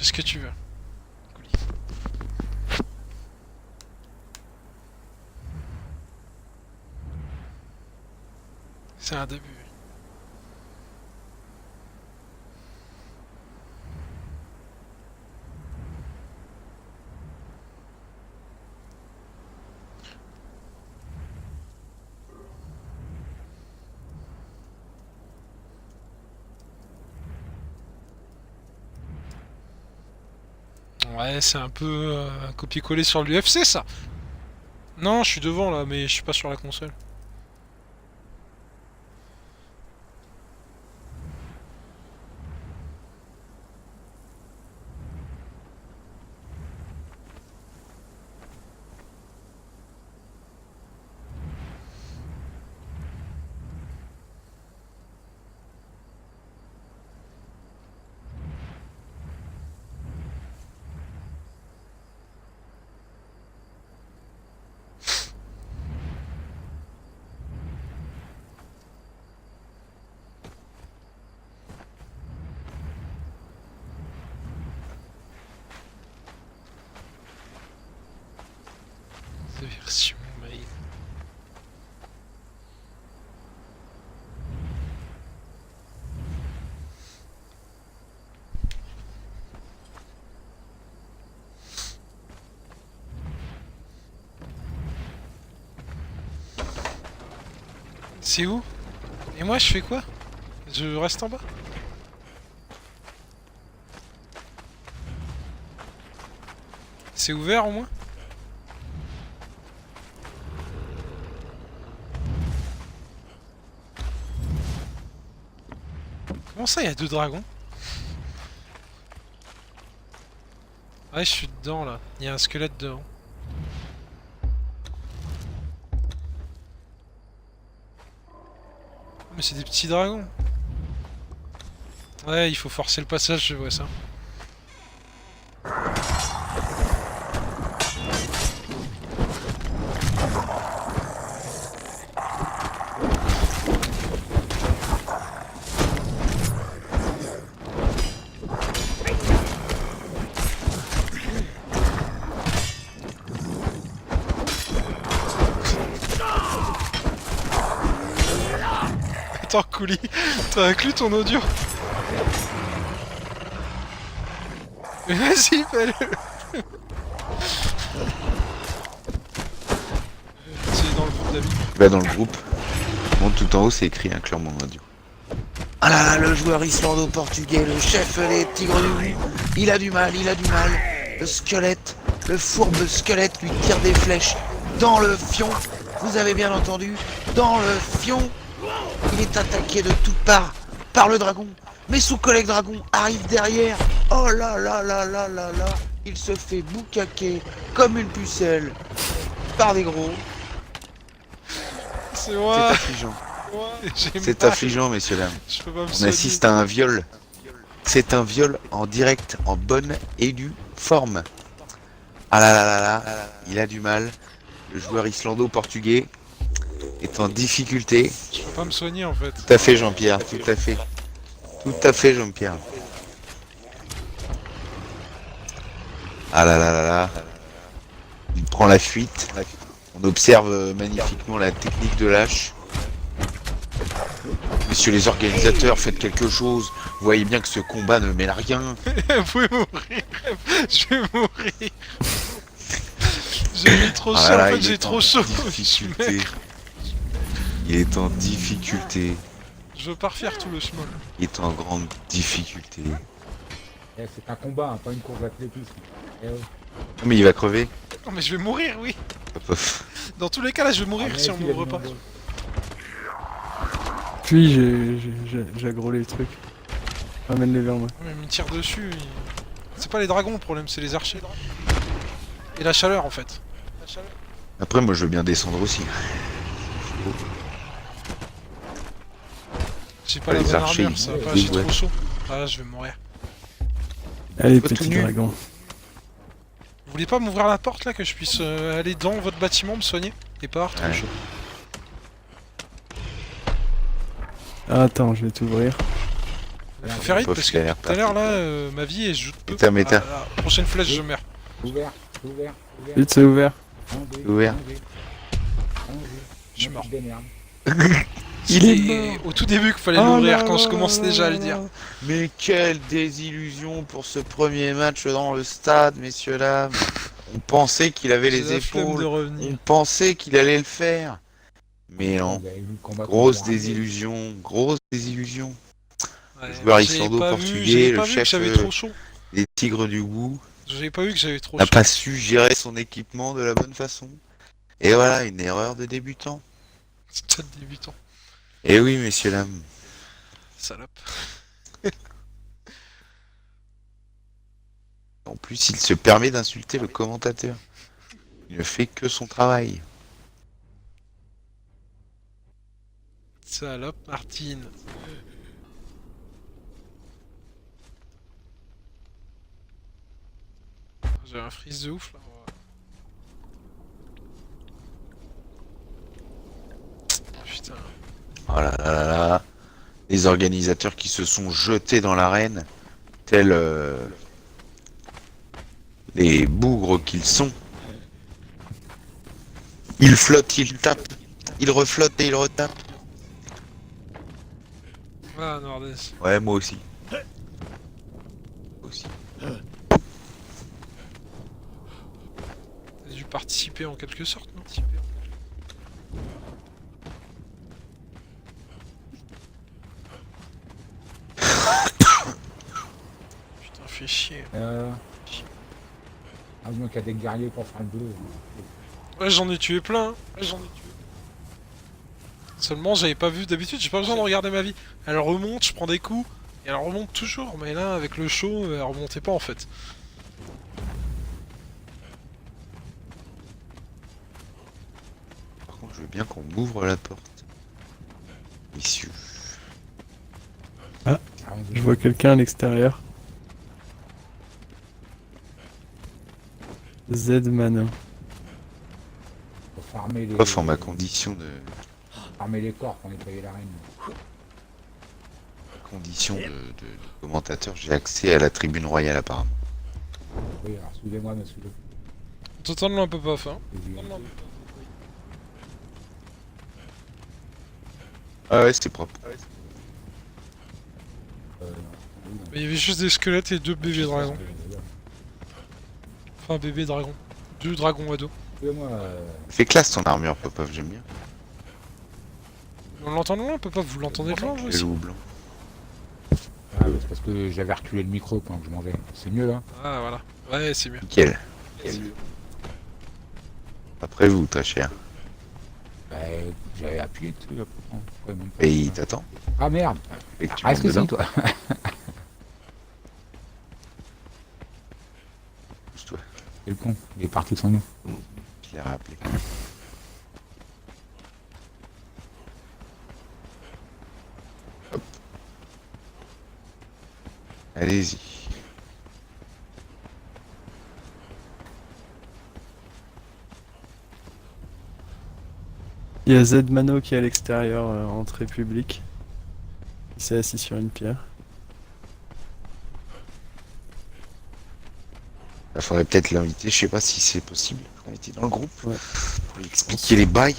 fais ce que tu veux. Colis. C'est un début. Ouais, c'est un peu un copier-coller sur l'UFC ça. Non, je suis devant là, mais je suis pas sur la console. Version mail. C'est où? Et moi je fais quoi? Je reste en bas? C'est ouvert au moins? Comment ça, il y a deux dragons? Ouais, je suis dedans là. Il y a un squelette devant. Mais c'est des petits dragons. Ouais, il faut forcer le passage, je vois ça. Attends, Couli, t'as inclus ton audio? Mais vas-y, fais-le. C'est dans le groupe d'amis. Bah dans le groupe, monte tout en haut, c'est écrit inclure mon audio. Ah là là, le joueur islando-portugais, le chef des tigres du loup, il a du mal, il a du mal. Le squelette, le fourbe squelette lui tire des flèches dans le fion. Vous avez bien entendu, dans le fion. Il est attaqué de toutes parts par le dragon. Mais son collègue dragon arrive derrière. Oh là là là là là là. Il se fait boucaquer comme une pucelle par des gros. C'est C'est moi. affligeant. J'aime C'est pas. affligeant, messieurs dames. Je peux pas me On soigner. assiste à un viol. C'est un viol en direct, en bonne et due forme. Ah là là là là, il a du mal. Le joueur islando-portugais est en difficulté. Je peux pas me soigner en fait. Tout à fait, Jean-Pierre, tout à fait. Tout à fait, Jean-Pierre. Ah là là là là. Il prend la fuite. On observe magnifiquement la technique de lâche. Messieurs les organisateurs, faites quelque chose. Vous voyez bien que ce combat ne mène à rien. Vous pouvez mourir. Je vais mourir. J'ai mis trop Ah chaud, là là, en fait il j'ai est trop en chaud. difficulté. Il est en difficulté. Je veux pas refaire tout le chemin. Il est en grande difficulté. Eh, c'est un combat, hein, pas une course d'athlétisme. Eh ouais. Mais il va crever. Non mais je vais mourir, oui. Hop, hop. Dans tous les cas là je vais mourir Ah, si on mais il a m'ouvre du pas. nombreux. Puis j'ai agro les trucs. Ramène-les vers moi. Mais il me tire dessus. C'est pas les dragons le problème, c'est les archers. Et la chaleur en fait. Après, moi, je veux bien descendre aussi. J'ai pas Ah, la les bonne archers, armure, ça va pas, oui, j'ai ouais. trop chaud. Ah je vais mourir. Allez, Tout petit nu. dragon. Vous voulez pas m'ouvrir la porte là que je puisse aller dans votre bâtiment me soigner? Et pas avoir trop Ouais. chaud. Ah, attends, je vais t'ouvrir. Faut faire vite Pauvre parce que galère, tout à l'heure là, ma vie est joue de peu. Méta. La prochaine flèche, je meurs. Ouvert. Vite, c'est ouvert. Ouvert. Je suis mort. Il est C'était au tout début qu'il fallait Oh l'ouvrir là quand je là commençais là déjà à le là dire. là. Mais quelle désillusion pour ce premier match dans le stade, messieurs dames. On pensait qu'il avait J'ai les la flemme de épaules, revenir. on pensait qu'il allait le faire. Mais non, grosse désillusion, grosse désillusion. Ouais, Le joueur j'avais islando pas portugais, j'avais le pas vu que chef j'avais trop chaud. des Tigres du Goût, J'avais pas vu que j'avais trop n'a chaud. pas su gérer son équipement de la bonne façon. Et voilà, une erreur de débutant. C'est de débutant. Et oui, messieurs dames. Salope. En plus, il se permet d'insulter le commentateur. Il ne fait que son travail. Salope, Martine. J'ai un freeze de ouf là. Putain. Oh là là là là. Les organisateurs qui se sont jetés dans l'arène, tels les bougres qu'ils sont. Ils flottent, ils tapent, ils reflottent et ils retapent. Ah, Nordez. Ouais, moi aussi. Moi aussi. T'as dû participer en quelque sorte, non? Putain, fais chier. Ah, moi, qu'il y a des guerriers pour faire le boulot. Ouais, j'en ai tué plein. Hein. Ouais, j'en ai tué. Seulement, j'avais pas vu. D'habitude, j'ai pas besoin de regarder ma vie. Elle remonte, je prends des coups, et elle remonte toujours. Mais là, avec le show, elle remontait pas en fait. Par contre, je veux bien qu'on m'ouvre la porte. Messieurs. Je vois quelqu'un à l'extérieur. Z Mano. Faut farmer les... Off en ma condition de Farmer les corps pour nettoyer l'arène. de commentateur, j'ai accès à la tribune royale apparemment. Oui, alors suivez-moi, monsieur le... Totalement un peu pas fin. Ah ouais, c'était propre. Mais il y avait juste des squelettes et deux bébés dragons. Enfin, bébé dragon. Deux dragons à dos. Suivez-moi, Fait classe ton armure, Popov, j'aime bien. On l'entend de loin, papa, vous l'entendez de loin, vous Le aussi? loup blanc. Ah, c'est parce que j'avais reculé le micro quand je m'en vais. C'est mieux là? Ah, voilà. Ouais, c'est mieux. Nickel. Après vous, très cher. Bah, j'avais appuyé dessus là, pourquoi même pas. Et il t'attend. Ah merde! Et que tu Reste montes ici, dedans. toi! Pousse-toi. C'est le con, il est parti sans nous. Je l'ai rappelé. Hop. Allez-y. Il y a Z Mano qui est à l'extérieur, entrée publique. Il s'est assis sur une pierre. Il faudrait peut-être l'inviter, je sais pas si c'est possible. On était dans le groupe. Ouais. Pour lui expliquer les bails.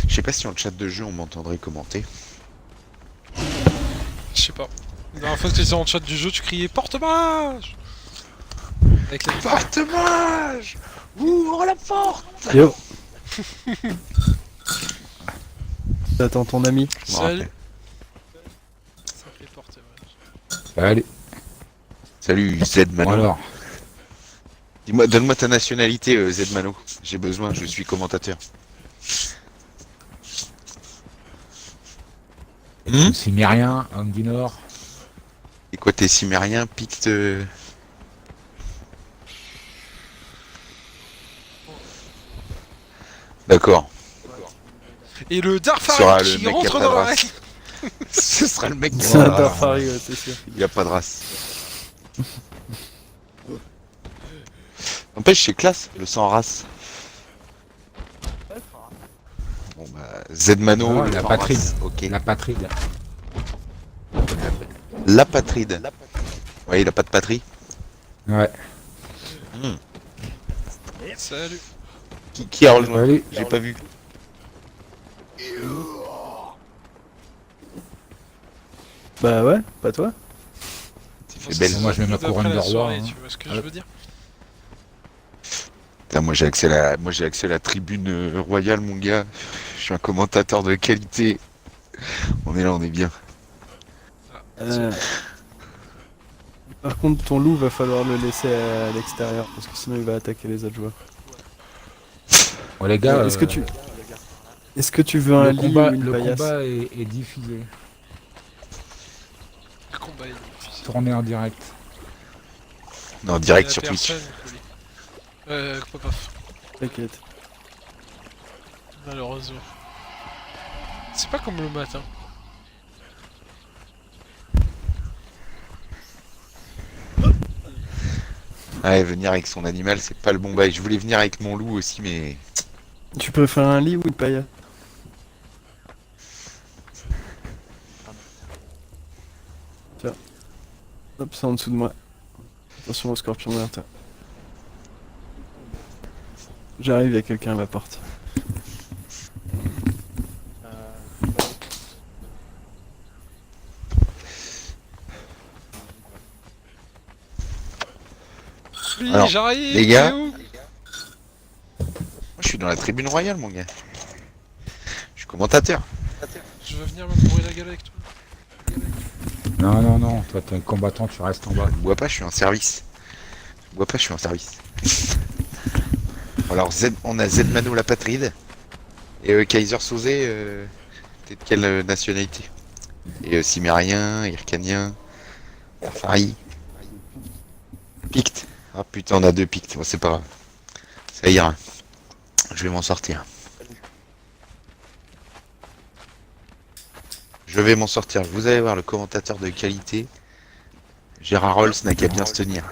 Je sais pas si en chat de jeu on m'entendrait commenter. Je sais pas. La dernière fois que tu étais en chat du jeu, tu criais porte-mage avec la Porte-mage! Ouvre la porte! Yo. T'attends ton ami. Je me Salut. rappelle. Sacré porte-mage. Allez, Salut Z bon Mano. alors. Dis-moi, donne-moi ta nationalité Z Mano. J'ai besoin, je suis commentateur. Cimérien, homme du Nord. Et quoi, t'es cimérien, picte... D'accord. Et le Sera Darfar le qui mec rentre à dans pas la de règle. Ce sera le mec qui C'est un sera- Darfari, ouais, c'est sûr. Il y a pas de race. N'empêche, c'est classe, le sans race. Bon bah, Z-Mano, Non, le la sans patrie. race, ok. La patrie. L'apatride. Ouais, il a pas de patrie. Ouais. Salut. Qui a rejoint? Allez. J'ai pas vu. Bah ouais, pas toi. Tu fais belle. Moi, je mets ma D'après couronne la de roi. soirée, Hein. tu vois ce que je veux dire? Putain, moi j'ai accès à la tribune royale, mon gars. Je suis un commentateur de qualité. On est là, on est bien. Euh, Par contre, ton loup va falloir le laisser à l'extérieur parce que sinon il va attaquer les autres joueurs. Bon, les gars, Est-ce que tu veux un lit ou une le paillasse? combat est diffusé. Le combat est difficile. Tourné en direct. Non, direct Il y a sur Twitch. personne, Couli. Paf. T'inquiète. Malheureusement. C'est pas comme le matin. Ouais, venir avec son animal, c'est pas le bon bail. Je voulais venir avec mon loup aussi, mais. Tu préfères un lit ou une paillasse? Tiens. Hop, c'est en dessous de moi. Attention au scorpion derrière toi. J'arrive, il y a quelqu'un à ma porte. Oui, Alors, j'arrive. les gars. t'es où? Moi, je suis dans la tribune royale, mon gars. Je suis commentateur. Je veux venir me bourrer la gueule avec toi. Non, non, non. Toi, t'es un combattant, tu restes en bas. Je bois pas, je suis en service. Je bois pas, je suis en service. Alors, on a Z-Mano l'apatride. Et Kaiser Soze, t'es de quelle nationalité? Et Cimérien, Hircanien, Darfari, Picte. Ah putain, on a 2 Pictes. Bon, c'est pas grave. Ça ira. Je vais m'en sortir. Je vais m'en sortir. Vous allez voir le commentateur de qualité. Gérard Rolls n'a qu'à bien se tenir.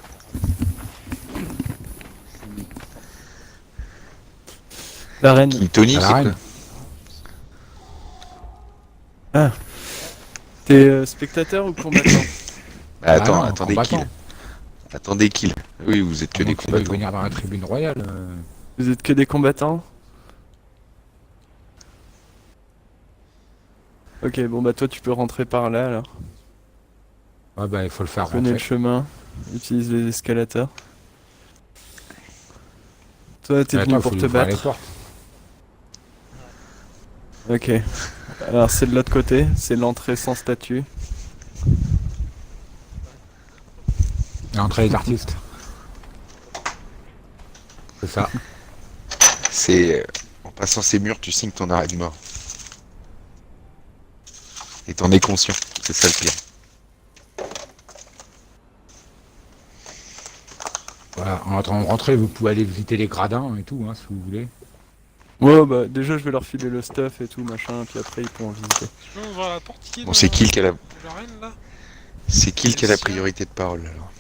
La reine. King Tony, À la c'est reine. quoi? T'es spectateur ou combattant? Bah, attends, Ah non, attendez combattant. qu'il. Attendez qu'il. Oui, vous êtes que Comment des tu veux combattants. venir dans la tribune royale. Vous êtes que des combattants? Ok, bon bah toi tu peux rentrer par là alors. Ouais, bah, il faut le faire Prenez le rentrer. chemin, utilise les escalators. Toi t'es Mais venu attends, pour faut te ouvrir les battre. portes. Ok. Alors c'est de l'autre côté, c'est l'entrée sans statut. Et entrer les artistes. C'est ça. C'est. En passant ces murs, tu signes ton arrêt de mort. Et t'en es conscient. C'est ça le pire. Voilà, en entrant de rentrer, vous pouvez aller visiter les gradins et tout, hein, si vous voulez. Ouais bah déjà je vais leur filer le stuff et tout machin, puis après ils pourront visiter. Tu peux ouvrir la porte qui est Bon, c'est qui qui a la. de la reine là? C'est qui a la priorité de parole alors?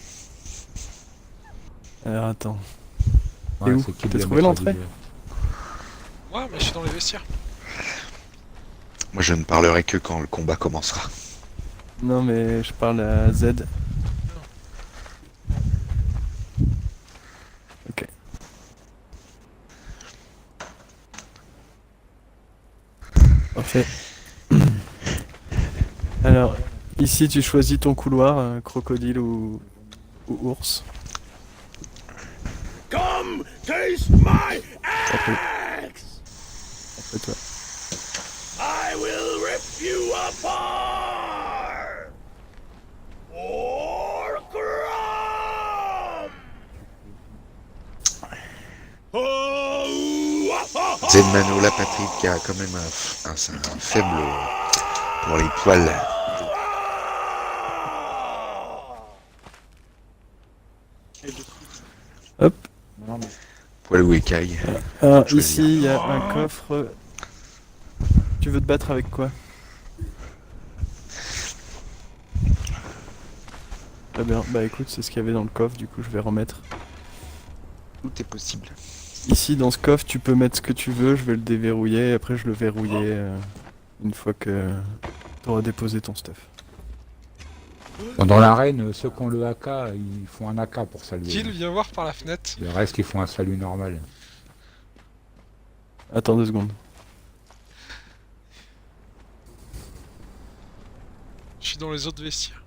Alors attends. Ouais, où c'est qui T'as le trouvé maître l'entrée du jeu. Ouais, mais je suis dans les vestiaires. Moi, je ne parlerai que quand le combat commencera. Non mais je parle à Z. Ok. Parfait. Alors, ici tu choisis ton couloir, crocodile ou ours. Come taste my Après, axe! après toi. I will rip you apart! Or crumb! Oh, Zenmano, la patrie, qui a quand même un faible pour les poils. Hop. Poils ou écailles. Alors, choisir. ici il y a un coffre. Tu veux te battre avec quoi? Très bien, bah écoute, c'est ce qu'il y avait dans le coffre, du coup je vais remettre. Tout est possible. Ici dans ce coffre, tu peux mettre ce que tu veux, je vais le déverrouiller, et après je le verrouiller une fois que t'auras déposé ton stuff. Bon, dans l'arène, ceux qui ont le AK, ils font un AK pour saluer. Kill, viens voir par la fenêtre. Le reste, ils font un salut normal. Attends 2 secondes. Je suis dans les autres vestiaires.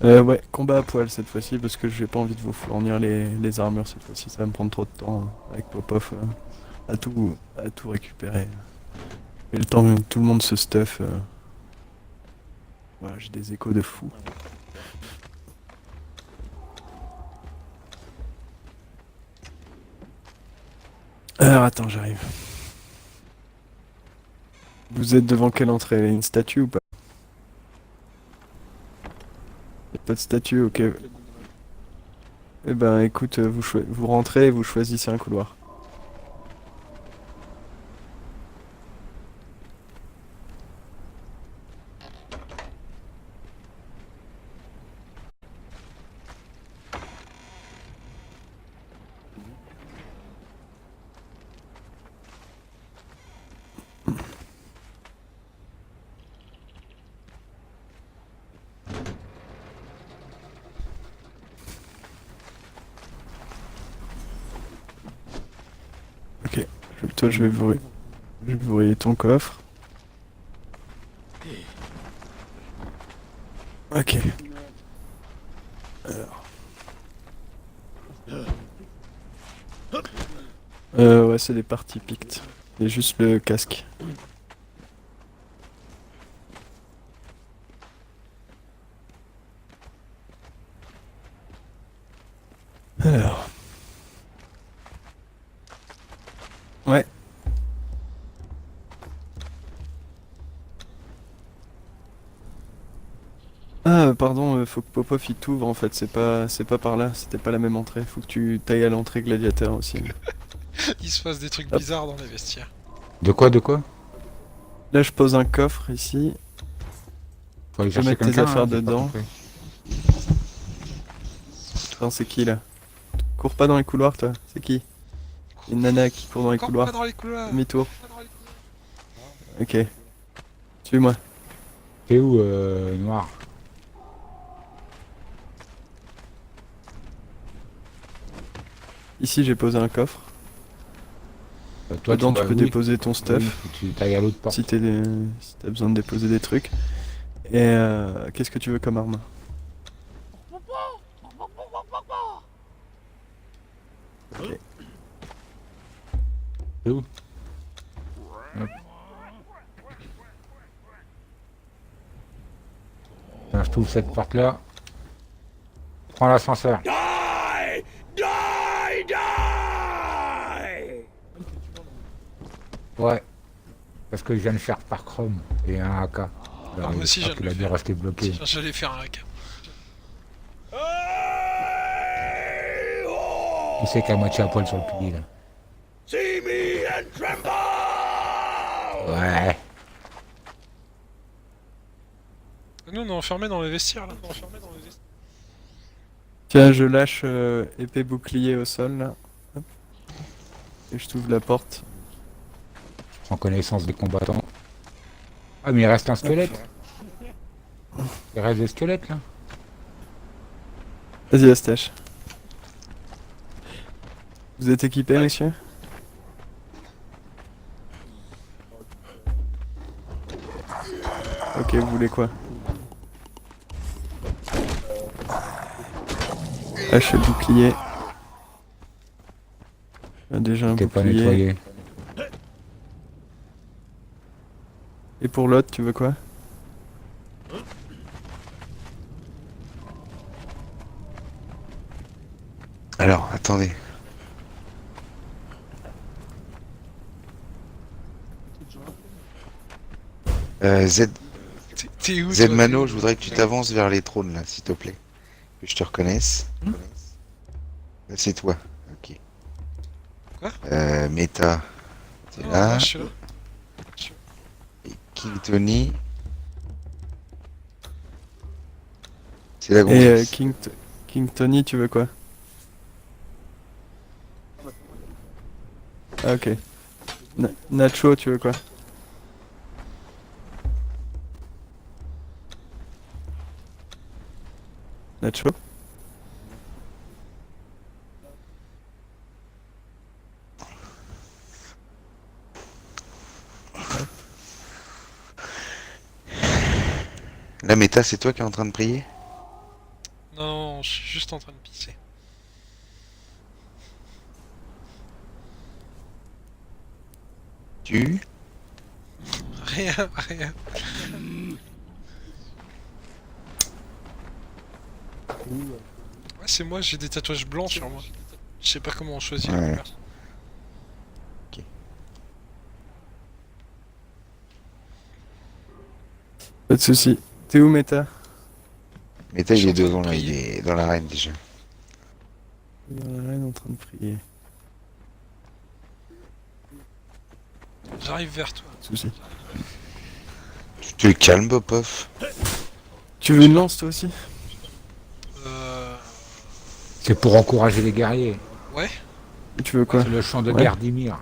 Ouais, combat à poil cette fois-ci, parce que j'ai pas envie de vous fournir les armures cette fois-ci, ça va me prendre trop de temps avec Popov à tout récupérer. Et le temps que tout le monde se stuff. Voilà, j'ai des échos de fou. Alors attends, j'arrive. Vous êtes devant quelle entrée? Il y a une statue ou pas? Y a pas de statue, ok. Eh ben écoute, vous rentrez et vous choisissez un couloir. Ok, toi je vais verrouiller ton coffre. Ok. Alors. Ouais, c'est des parties pictes. Il y a juste le casque. Alors. Ouais. Ah, pardon, faut que Popov il t'ouvre en fait, c'est pas par là, c'était pas la même entrée, faut que tu tailles à l'entrée gladiateur aussi. Il se passe des trucs Hop. bizarres dans les vestiaires. De quoi, de quoi? Là, je pose un coffre ici, Faut aller Je vais chercher mettre tes quelqu'un, affaires hein, j'ai pas dedans. compris. Attends, c'est qui là? Cours pas dans les couloirs toi, c'est qui? Une nana qui court dans les Encore couloirs, pas dans les couloirs. demi-tour. Ok, suis-moi. T'es où, Noir? Ici, j'ai posé un coffre, Toi, dedans tu vas- peux oui, déposer ton stuff, oui, faut que tu tailles à l'autre porte. si t'as besoin de déposer des trucs. Et qu'est-ce que tu veux comme arme? Ok. T'es où? Tiens, je trouve cette porte-là. Prends l'ascenseur. Die! Die! Die! Ouais. Parce que je viens de faire par Chrome et un AK. Alors, moi aussi, j'espère je qu'il viens a de dû le rester bloqué. J'allais faire un hack. Hey, oh! Qui c'est qui a moitié à poil sur le pilier là? See me and tremble! Ouais. Nous, on est enfermés dans les vestiaires là. Tiens, je lâche épée bouclier au sol là. Hop. Et je t'ouvre la porte. Je prends connaissance des combattants. Ah, mais il reste un squelette. Il reste des squelettes là. Vas-y, Astache. Vous êtes équipé, monsieur? Ok, vous voulez quoi? Lâche le bouclier. Il y a déjà un T'es pas bouclier. nettoyé. Et pour l'autre, tu veux quoi? Alors, attendez. Z, T'es où Z toi, Mano, t'es je où voudrais que tu t'avances vers les trônes là, s'il te plaît. Que je te reconnaisse. Là, c'est toi. Ok. Quoi Meta, t'es Oh, là. je suis là. Et King Tony. C'est la Et gonzesse. King Tony, tu veux quoi? Ah, ok. Nacho, tu veux quoi? Nacho? La méta, c'est toi qui es en train de prier? Non, je suis juste en train de pisser. Tu? Rien, rien. Ouais, c'est moi, j'ai des tatouages blancs sur moi. Je sais pas comment on choisit la Ouais. couleur. Pas de soucis. T'es où, Meta? Méta, Je il suis est en train de devant là, il prier. est dans l'arène déjà. Dans la reine en train de prier. J'arrive vers toi. Pas de soucis. Tu te calmes, Popov. Tu veux une lance, toi aussi? Euh... C'est pour encourager les guerriers. Ouais. Et tu veux quoi? C'est le champ de Ouais. guerre d'Ymir.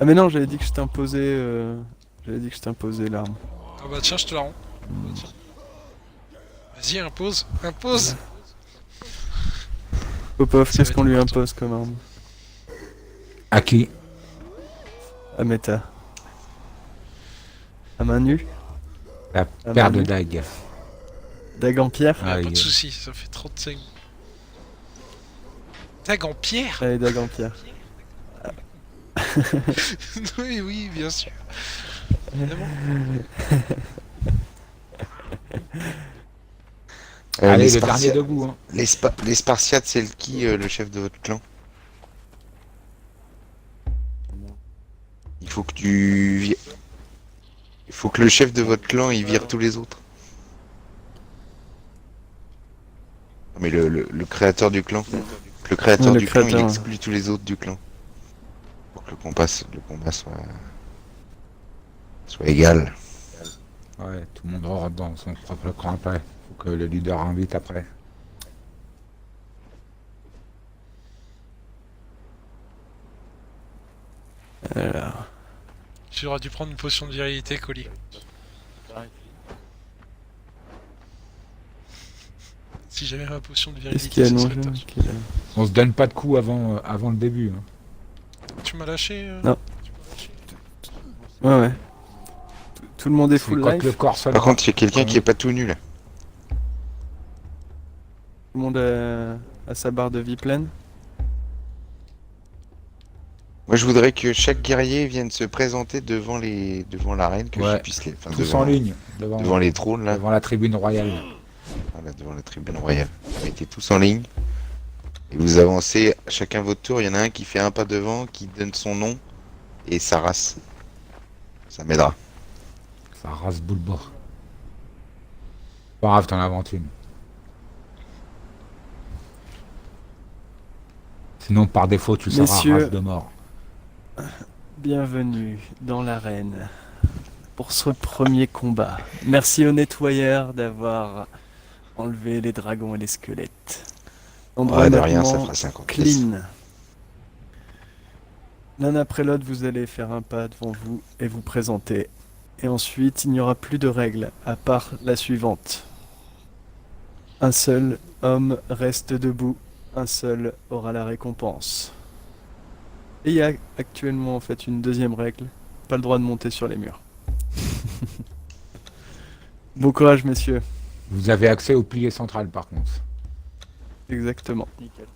Ah mais non, j'avais dit que je t'imposais... J'avais dit que je t'imposais l'arme. Ah bah tiens, je te la rends. Vas-y, impose. Impose. Popov, Ça qu'est-ce va qu'on être lui important. impose comme arme? À qui? À Meta. À main nue? La Ah, paire bah, de oui. dagues. Dague en pierre? Ah, Ah, pas de soucis, ça fait 35. Tag en pierre. Allez, dague en pierre. Oui, oui, bien sûr. Évidemment. Allez, les le dernier Spartiates, debout. Hein. les Spartiates, c'est qui le chef de votre clan? Il faut que il faut que le chef de votre clan il vire tous les autres. Mais le créateur du clan. Le créateur Ouais, le du clan, il créateur. exclut tous les autres du clan. Pour que le combat soit égal. Ouais, tout le monde rentre dans son propre camp après. Faut que le leader invite après. Alors... J'aurais dû prendre une potion de virilité, colis. Si j'avais ma potion de Qu'est-ce qu'il virilité, y a ça non serait je- top. qu'il y a- On se donne pas de coups avant le début. Hein. Tu m'as lâché Non. Ouais, ouais. Tout le monde est C'est full quand life? le corps sonne. Par contre, il y a quelqu'un qui est pas tout nu là. Tout le monde a sa barre de vie pleine? Moi, je voudrais que chaque guerrier vienne se présenter devant l'arène, que Ouais. je puisse les, enfin, Tous en ligne. devant les trônes là, devant la tribune royale. voilà, devant la tribune royale. Mettez tous en ligne et vous avancez chacun votre tour. Il y en a un qui fait un pas devant, qui donne son nom et sa race. Ça m'aidera. Ça rase boule bas. Pas grave, t'en inventes une. Sinon, par défaut, tu seras Messieurs. race de mort. Bienvenue dans l'arène pour ce premier combat. Merci au nettoyeur d'avoir enlevé les dragons et les squelettes. Endroit Ouais, est de rien, ça maintenant fera 50 pièces. clean. L'un après l'autre, vous allez faire un pas devant vous et vous présenter. Et ensuite, il n'y aura plus de règles, à part la suivante. Un seul homme reste debout, un seul aura la récompense. Et il y a actuellement en fait une deuxième règle, pas le droit de monter sur les murs. Bon courage messieurs. Vous avez accès au pilier central, par contre. Exactement. Nickel.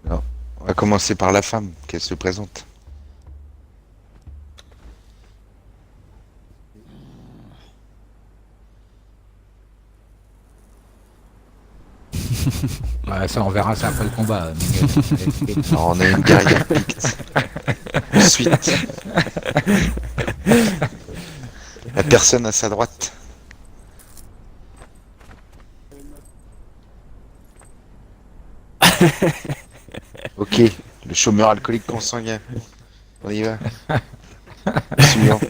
On va commencer par la femme, qu'elle se présente. Ouais, ça, on verra ça après le combat. Miguel. Alors, on a une guerrière picte. Ensuite, la personne à sa droite. Ok, le chômeur alcoolique consanguin. On y va. Suivant.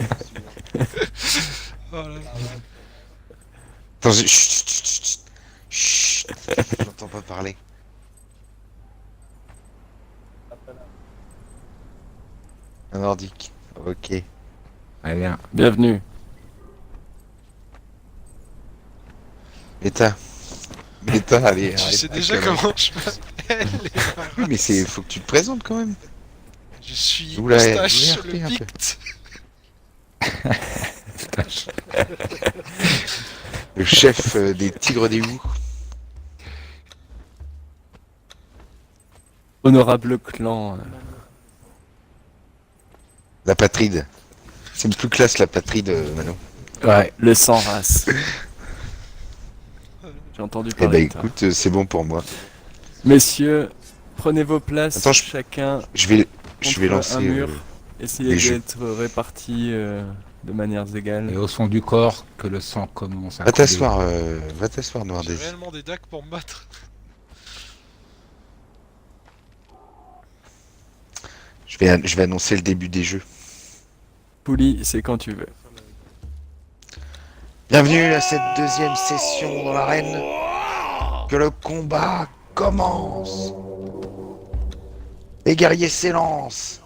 Oh là là. Attends, chut, chut, chut, chut. Chut. J'entends pas parler. Un nordique. Ok. Allez, bien. Bienvenue. Méta. Méta, allez. Tu arrête sais ta déjà connerie. comment je m'appelle. Oui, mais faut que tu te présentes quand même. Je suis Oula, Eustache oula, le un peu. Picte. Le chef des tigres des Houes. Honorable clan. La patride. C'est plus classe la patride, Mano. Ouais, le sang race. J'ai entendu Eh ben parler de ça. écoute, c'est bon pour moi. Messieurs, prenez vos places, Attends, chacun Je vais contre lancer. un mur. Essayez les jeux. d'être répartis de manières égales. Et au son du corps, que le sang commence à Va couler. t'asseoir, Noir J'ai Daisy. réellement des dacs pour me battre. Je vais annoncer le début des jeux. Pouli, c'est quand tu veux. Bienvenue à cette deuxième session dans l'arène. Que le combat commence. Les guerriers s'élancent.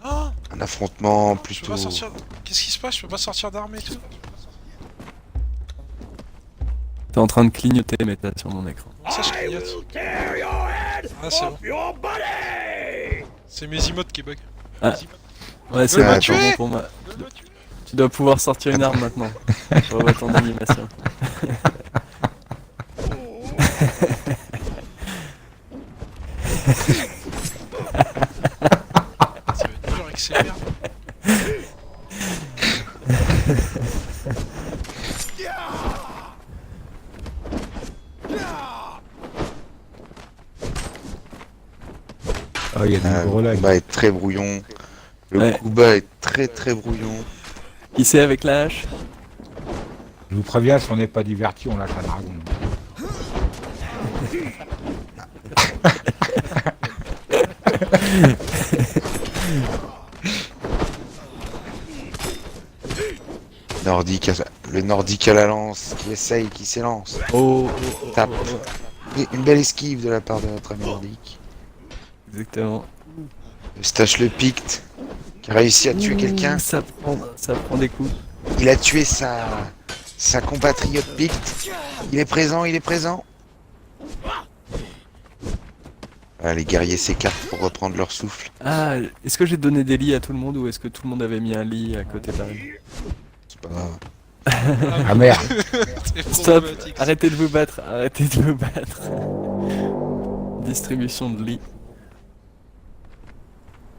Oh, Un affrontement je peux plutôt. pas sortir. Qu'est-ce qui se passe? Je peux pas sortir d'armes et tout. T'es en train de clignoter méta sur mon écran. Comment ça je I clignote? will tear your head Ah, c'est off bon. your body! C'est mes emotes qui bug. Ah. Ouais, c'est Ne me bon, tuez c'est bon pour moi. Tu dois pouvoir sortir une arme maintenant. Je revois ton animation. Ça va être dur avec ces merdes. Ah, il y a du gros Le lag. combat est très brouillon. Le Ouais. combat est très brouillon. Qui c'est avec la hache? Je vous préviens, si on n'est pas diverti, on lâche un dragon. Le nordique à la lance qui essaye, qui s'élance. Oh, Tape. Et une belle esquive de la part de notre ami nordique. exactement. Eustache le Picte qui a réussi à tuer quelqu'un. Ça prend des coups. Il a tué sa compatriote Picte. Il est présent, il est présent. Ah, les guerriers s'écartent pour reprendre leur souffle. Ah, est-ce que j'ai donné des lits à tout le monde ou est-ce que tout le monde avait mis un lit à côté de la reine? C'est pas grave. Ah merde. C'est Stop! problématique. Arrêtez de vous battre, arrêtez de vous battre. Distribution de lits.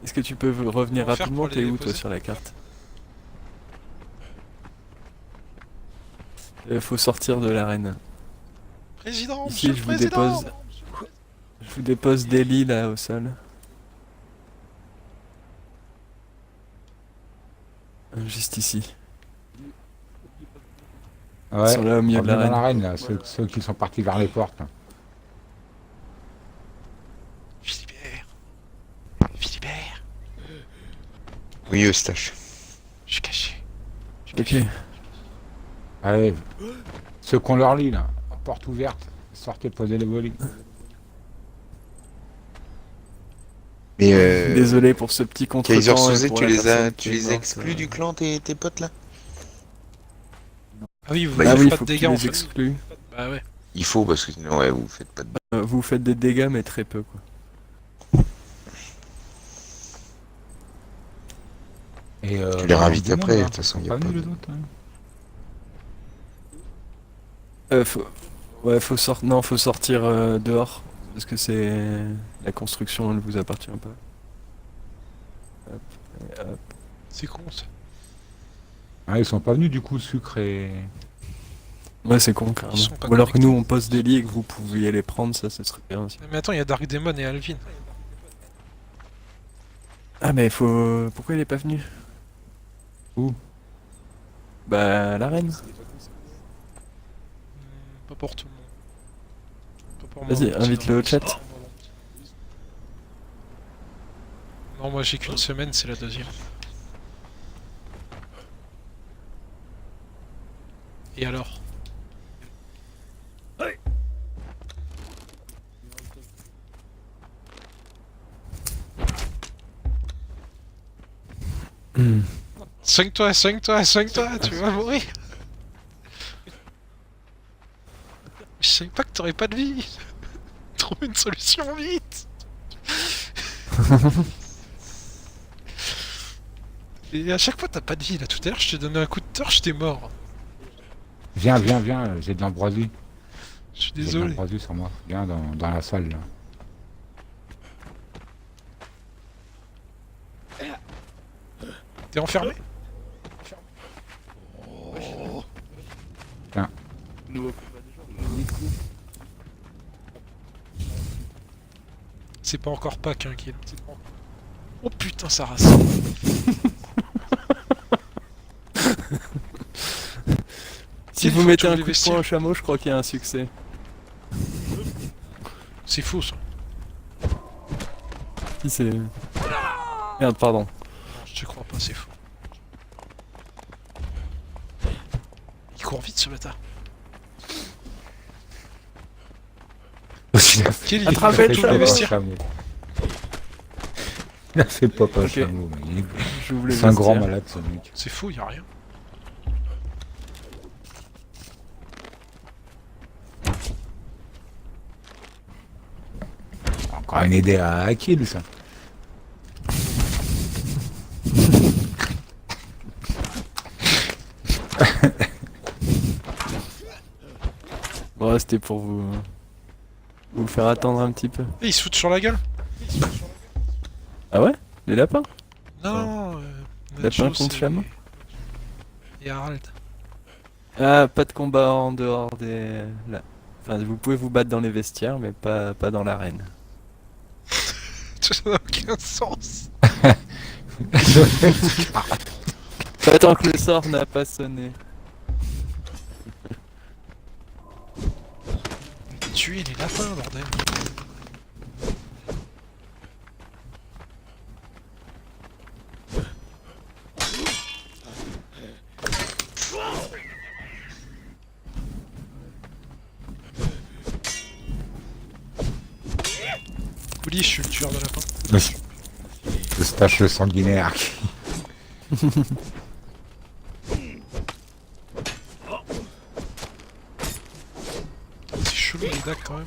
Est-ce que tu peux revenir Comment faire rapidement? pour les T'es où toi déposer sur la carte? Faut sortir de l'arène. Président, Ici, monsieur je le vous président. dépose. Je vous dépose des lits là au sol. Juste ici. Ouais. Ils sont là au milieu de Revenez dans l'arène. l'arène, là, ceux qui sont partis vers les portes. là. Philibert. Philibert. Oui, Eustache. Je suis caché. Ok. Allez. Ceux qui ont leur lit, là, porte ouverte, sortez, posez les volets. Mais Désolé pour ce petit contretemps. Kaiser et Soze, pour tu la les personne qui est as morte, exclus du clan, tes potes là? Ah oui, vous Bah, Ah faites oui, pas faut de que tu dégâts en les fait. exclues. Bah ouais. Il faut parce que sinon ouais, vous faites pas de. Vous faites des dégâts mais très peu quoi. Et, Tu les réinvites du monde, après, de là. toute façon, Ils y sont a pas venus, de- les autres, hein. Ouais, faut sortir dehors parce que c'est la construction, elle vous appartient pas. Hop, et hop. C'est con ça. Ah, ils sont pas venus du coup, Sucre et... Ouais, c'est con carrément. Ils sont pas Ou alors que connectés. nous on pose des lits et que vous pouviez les prendre, ça serait bien aussi. Mais attends, il y a Dark Demon et Alvin. Ah mais faut. Pourquoi il est pas venu? Où? Bah la reine. Pas pour tout le monde. Pas pour moi, Vas-y, c'est invite-le au dans- chat. Non, moi j'ai qu'une semaine, c'est la deuxième. Et alors? Soigne-toi, soigne-toi, soigne-toi, tu vas mourir. Je savais pas que t'aurais pas de vie. Trouve une solution vite. Et à chaque fois t'as pas de vie là. Tout à l'heure je t'ai donné un coup de torche, t'es mort. Viens, viens, viens, j'ai de l'ambroisie. Je suis J'ai de désolé. l'ambroisie sur moi. Viens dans la salle là. T'es enfermé? Nouveau combat déjà. C'est pas encore Pâques hein, qui est là. Oh putain ça race. Si Il vous faut mettez tous un les coup de vestiaires. poing au chameau, je crois qu'il y a un succès. C'est faux ça. Si c'est... Merde, pardon. Non, je te crois pas, c'est faux. Il court vite ce bâtard. Quel Attrapez le tous les chameau. vestiaires. Il a fait pop un Ok. chameau. Mais J'ouvre les c'est un grand vestiaires. malade ce mec. C'est faux, y a rien. Encore une idée à Akil ça. Bon, c'était pour vous faire attendre un petit peu. Et il se fout sur la gueule. Ah ouais? Les lapins? Non, Lapin Nacho, contre c'est- chameau? Et Harald. Ah, pas de combat en dehors des... Là. Enfin, vous pouvez vous battre dans les vestiaires, mais pas dans l'arène. Ça n'a aucun sens. Pas tant que le sort n'a pas sonné. Tuer les lapins, bordel. Oli, je suis le tueur de lapins. Le stache sanguinaire. C'est chelou les dacs quand même.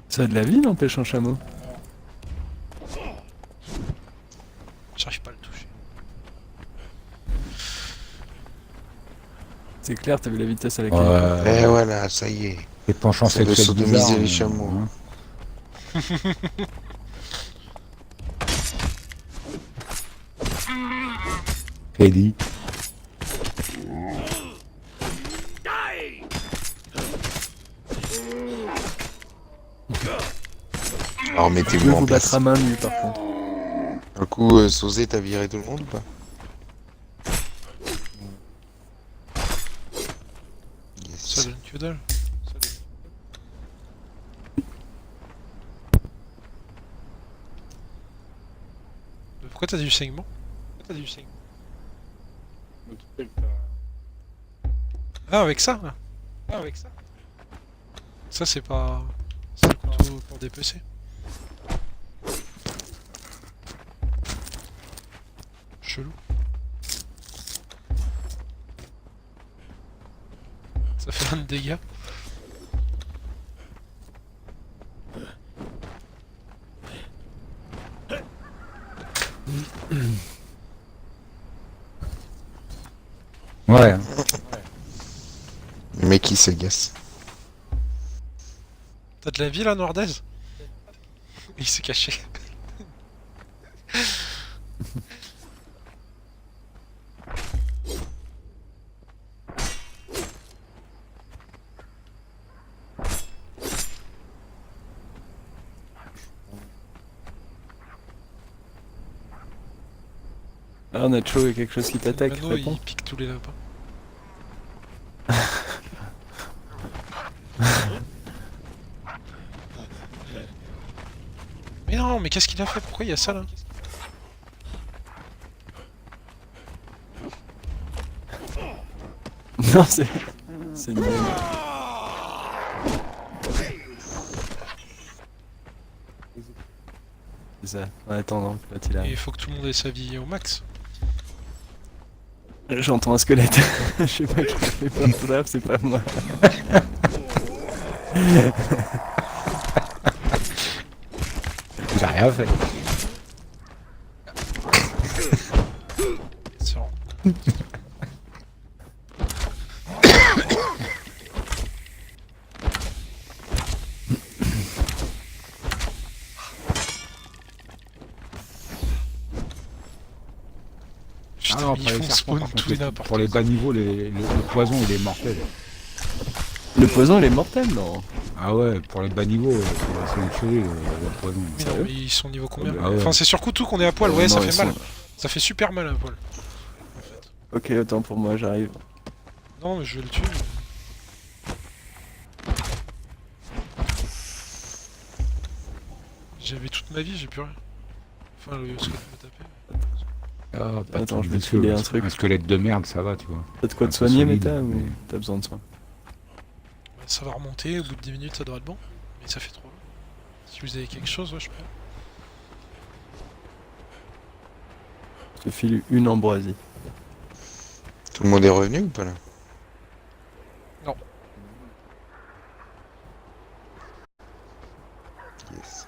Ça a de la vie, n'empêche un chameau. J'arrive pas à le toucher. C'est clair, t'as vu la vitesse à laquelle... Et voilà, ça y est. Les penchants Ça veut sexuels sodomiser bizarres, les chameaux. hein. Freddy. Die! Alors Je mettez-vous vais en vous place. battre à main nue, par contre. Un coup, Sosé, t'as viré tout le monde ou pas? Ça Yes. donne que dalle. Pourquoi t'as du saignement? Ah, avec ça là. Ah, avec ça. Ça, c'est pas. C'est le couteau pour dépecer. Chelou. Ça fait un de dégâts. Ouais. Hein. Le mec il s'agace. T'as de la vie là, Noirdaise? Il s'est caché. Ah, Nacho, il y a quelque chose qui t'attaque, Mano, réponds. il pique tous les lapins. Mais non, mais qu'est-ce qu'il a fait? Pourquoi il y a ça là? Non, c'est une blague. C'est ça. En attendant, l'autre il Et arrive. il faut que tout le monde ait sa vie au max. J'entends un squelette. Je sais pas qui fait peur tout à l'heure, c'est pas moi. J'ai rien fait. C'est vrai. Ah Putain, non, mais ils après les font serpents, spawn par contre, tout et n'importe pour les quoi. bas niveaux, le poison il est mortel. Le poison, il est mortel, non? Ah ouais, pour les bas niveaux, c'est une tuerie le poison. Mais non, mais ils sont niveau combien? Ah ouais. Enfin, c'est sur Kutu qu'on est à poil, ouais, ça Non, fait ils mal. sont- Ça fait super mal à poil. En fait. Ok, autant pour moi, j'arrive. Non, mais je vais le tuer. J'avais toute ma vie, j'ai plus rien. Enfin, le squelette me tapait. Ah, pas Attends, de je vais te vicieux, filer un truc. un squelette de merde, ça va, tu vois. T'as de quoi Un te peu soigner, solide, Meta, ou mais- t'as besoin de soin? Bah, ça va remonter, au bout de 10 minutes ça devrait être bon. Mais ça fait trop long. Si vous avez quelque chose, ouais, je peux. Je te file une ambroisie. Tout le monde est revenu ou pas là? Non. Yes.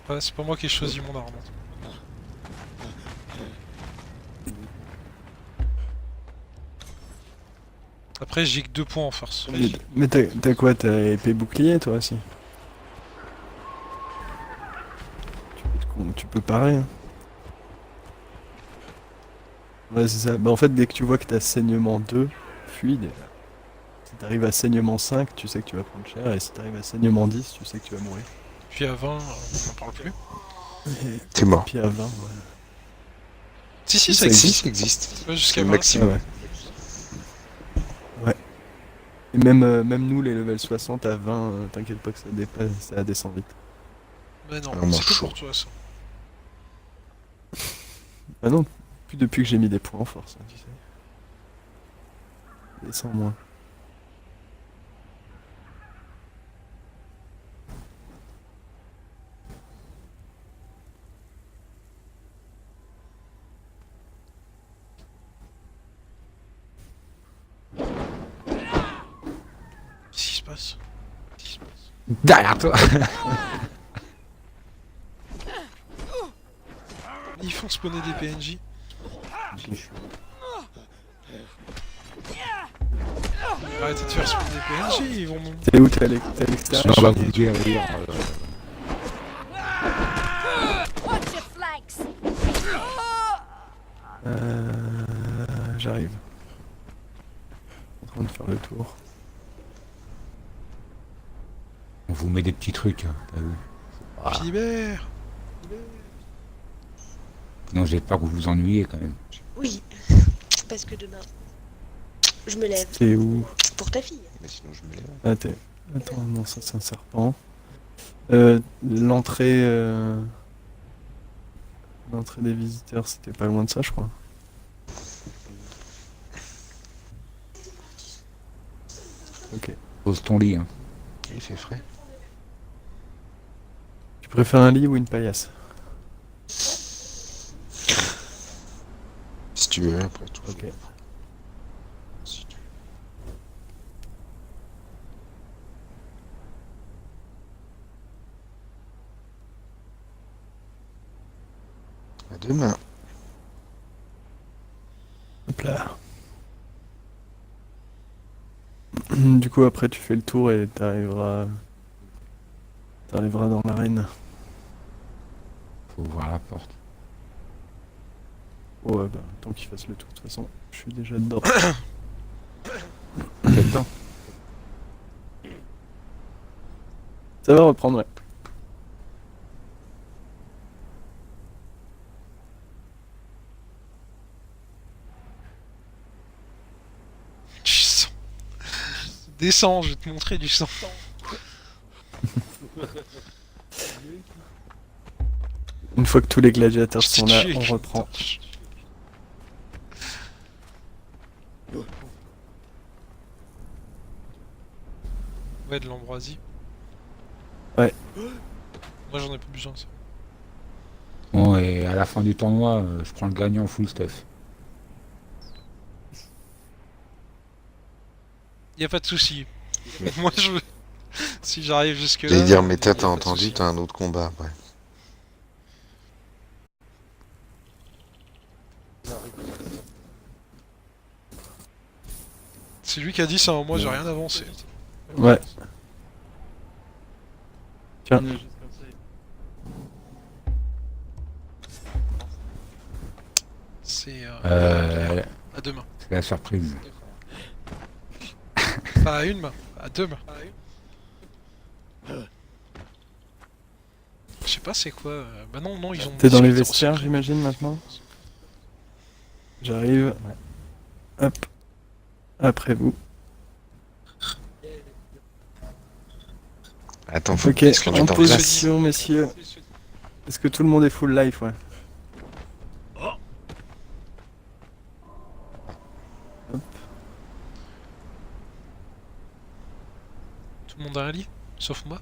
Ouais, c'est pas moi qui ai choisi mon arme. Après, j'ai que 2 points en force. Mais t'as quoi? T'as épée bouclier, toi aussi? Tu peux parer, hein. Ouais, c'est ça. Bah, en fait, dès que tu vois que t'as saignement 2, fuis déjà. Si t'arrives à saignement 5, tu sais que tu vas prendre cher, et si t'arrives à saignement 10, tu sais que tu vas mourir. Puis à 20, on n'en parle plus. T'es mort. Puis à 20, ouais. Si, si, Si, ça ça existe. Ça existe. Ouais, C'est jusqu'à le 20. Ah maximum. ouais. Ouais. Et même nous, les level 60 à 20, t'inquiète pas que ça dépasse, ça descend vite. Mais non, Vraiment c'est que chaud. pour toi ça. Ah non, plus depuis que j'ai mis des points en force, hein, tu sais. Descend moins. Qu'est-ce qui se passe? Qu'est-ce qui se passe? Derrière toi. Ils font spawner des PNJ. Arrêtez de faire spawner des PNJ, ils vont... T'es où? T'es à l'extérieur? On va vous dire, Watch your flanks. J'arrive. En train de faire le tour. on vous met des petits trucs, hein, t'as vu. Philibert! Sinon j'ai peur que vous vous ennuyiez quand même. Oui, parce que demain, je me lève T'es où? pour ta fille. Mais sinon je me lève. Ah, t'es... Attends, non, ça c'est un serpent. L'entrée... L'entrée des visiteurs, c'était pas loin de ça, je crois. Ok. Pose ton lit, hein. Il fait frais. Tu préfères un lit ou une paillasse? Si tu veux, après tout. Ok. Si tu veux. À demain. Hop là. Du coup, après, tu fais le tour et t'arriveras dans l'arène. Faut ouvrir la porte. Ouais, bah, tant qu'il fasse le tour, de toute façon, je suis déjà dedans. Quel temps Ça va reprendre, ouais. Du sang. Descends, je vais te montrer du sang. Une fois que tous les gladiateurs Je t'ai sont là, tué on avec une reprend. torche. Ouais, de l'ambroisie. Ouais. Moi j'en ai pas besoin, ça. Bon, et à la fin du tournoi, je prends le gagnant full stuff. Y a pas de souci. Moi je veux. Si j'arrive jusque là. J'allais dire, mais y a t'as pas de entendu, souci. t'as un autre combat après. C'est lui qui a dit ça, moi j'ai rien avancé. Ouais. Tiens. C'est à deux mains. C'est la surprise. Pas à une main, à deux mains. Je sais pas c'est quoi. Bah non, non, ils ont. T'es dans les discuté en vestiaires, secret. j'imagine, maintenant? J'arrive. Hop. Après vous. Attends, faut Ok, qu'est-ce que tu en t'en places? position, messieurs. Est-ce que tout le monde est full life, ouais? Tout le monde a un lit, sauf moi.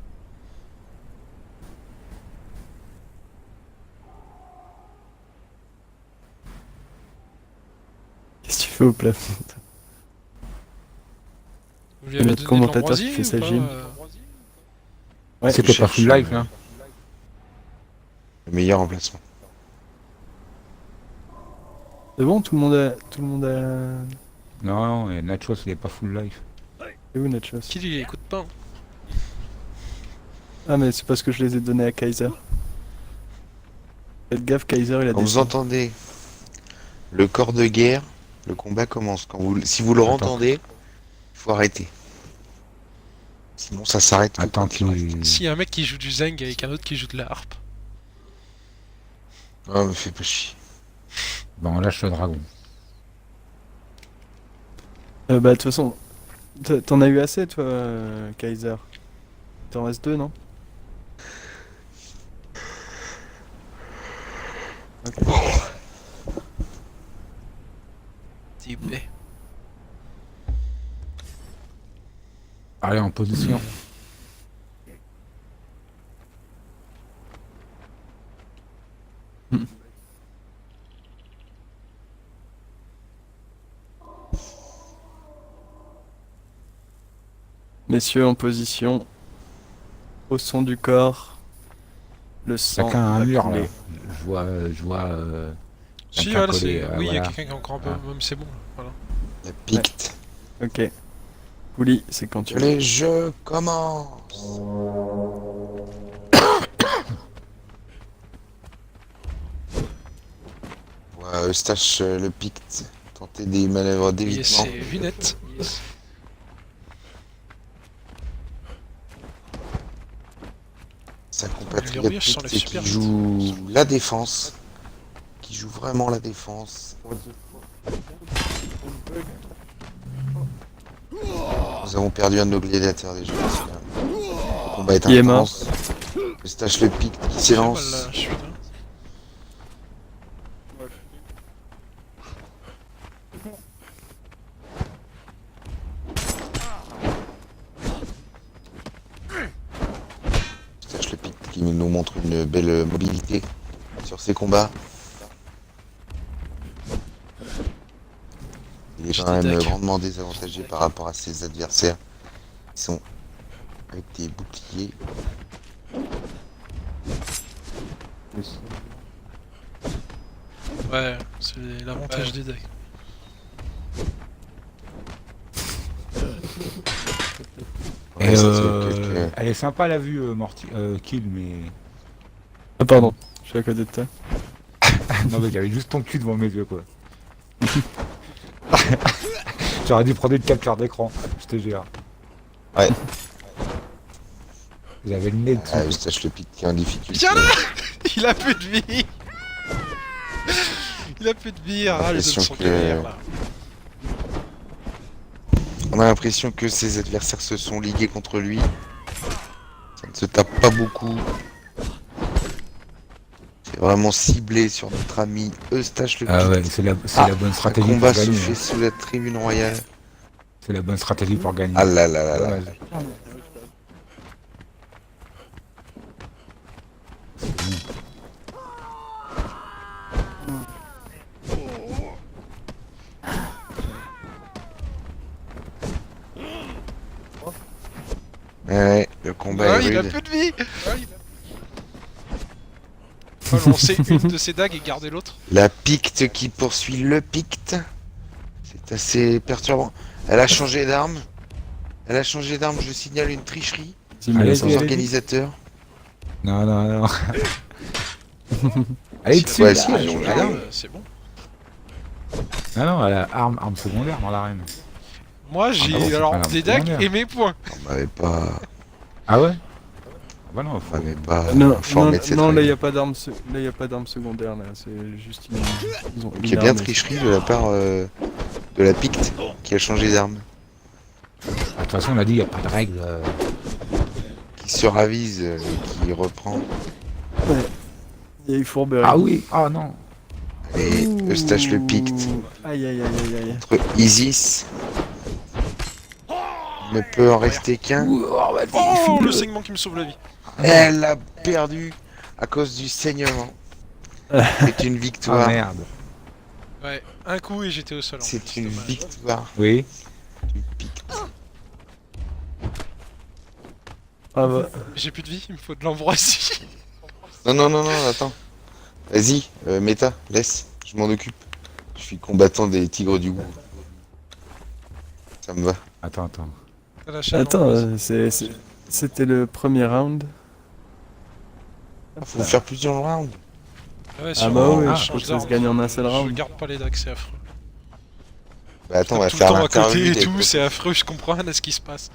Qu'est-ce que tu fais au plafond? Vous lui Et avez notre donné de commentateur qui l'ambroisie fait ou sa pas, gym. Ouais, C'était pas cherche, full life, là. Le meilleur emplacement. c'est bon, tout le monde a... Tout le monde a... Non, non, et Nachos, il est pas full life. C'est où, Nachos? Qui lui écoute pas hein. Ah, mais c'est parce que je les ai donnés à Kaiser. Faites gaffe, Kaiser, il a Quand des... vous entendez le corps de guerre, le combat commence. Si vous le Attends. entendez, il faut arrêter. Sinon ça s'arrête tout Attends quand il reste. qu'il... S'il y a un mec qui joue du zeng avec un autre qui joue de la harpe. Ah, me fais pas chier. Bon, on lâche le dragon. Bah, de toute façon, t'en as eu assez, toi, Kaiser. T'en restes deux, non? Ok. Type. Allez, en position. Messieurs, en position. Au son du corps. Le sang Chacun a un va mur, couler. là. Je vois... Si, quelqu'un voilà, collé, c'est. Oui, il y a voilà. quelqu'un qui est encore un peu. Ah. Même c'est bon, voilà. La picte. Ok. Pouli, c'est quand tu Que veux. les jeux commencent. Ouais, Eustache, le picte. Tenter des manœuvres Et d'évitement. c'est lunettes. Sa Les compatriote rouillères, je sens picte les qui super joue la défense. Qui joue vraiment la défense. Nous avons perdu un de nos gladiateurs déjà. Le combat est Qui est mort? intense. Eustache le picte qui J'ai mal s'élance. là, je suis là. Eustache le picte qui nous montre une belle mobilité sur ses combats. Il est Je quand même dédaque. grandement désavantagé par rapport à ses adversaires qui sont avec des boucliers. Ouais, c'est l'avantage des decks. Et Ouais, ça fait quelques- elle est sympa la vue, Kill, mais... Ah, pardon. Je suis à côté de toi. non, mais j'avais juste ton cul devant mes yeux, quoi. J'aurais dû prendre une capture d'écran, je te jure. Ouais. Il avait le nez dessus. Ah, Eustache le Pic qui est en difficulté. Viens là. Il a plus de vie. Il a plus de vie, rage de l'impression son que- galère, là. On a l'impression que ses adversaires se sont ligués contre lui. Ça ne se tape pas beaucoup. C'est vraiment ciblé sur notre ami Eustache le Pic. Ah ouais, c'est la bonne Le stratégie combat pour se gagner. fait sous la tribune royale. C'est la bonne stratégie pour gagner. Ah là là là là. Dommage. Ouais, le combat Ah, est il a rude. plus de vie. Faut lancer une de ses dagues et garder l'autre. La Picte qui poursuit le Picte. C'est assez perturbant. Elle a changé d'arme. Elle a changé d'arme, je signale une tricherie Allez, aux allez. organisateurs. Non, non, non. Allez dessus, Ouais, là. si, Allez, ils ont allez. raison. C'est bon. Ah non, elle a arme secondaire dans l'arène. Moi j'ai Ah bon, c'est alors pas grave, des c'est dagues bien. et mes points. On m'avait pas, Ah ouais Bah non, on faut... m'avait pas Non, informé de cette non, là règle. il y a pas d'arme, là il y a pas d'arme secondaire là, c'est juste ils ont Donc une il y a bien arme, tricherie de la part de la Picte qui a changé d'arme. Ah, de toute façon, on a dit, il n'y a pas de règle. Qui se ravise, qui reprend. Il y a eu Fourberie. Ah oui, ah non. Et Eustache le Picte Aïe aïe aïe aïe aïe. contre Isis. Il ne peut en rester qu'un. Oh, vas-y, Oh, file-le. le segment qui me sauve la vie. Elle a perdu à cause du saignement. C'est une Ah victoire. merde. Ouais, un coup et j'étais au sol. en C'est plus, une dommage. victoire Oui. du Picte. Ah bah, J'ai plus de vie, il me faut de l'ambroisie. Non, non, non, non, attends. Vas-y, Méta, laisse, je m'en occupe. Je suis combattant des tigres du goût. Ça me va. Attends. T'as lâché attends, l'ambroisie. c'était le premier round. Faut faire plusieurs rounds. Ouais, Ah sûrement, bah oui, on je change crois que ça d'arme. se gagne en un seul Je round. garde pas les dagues, c'est affreux. Bah attends, on va Tout le faire temps à l'interlude côté et avec tout, Popov. c'est affreux, je comprends rien à ce qui se passe.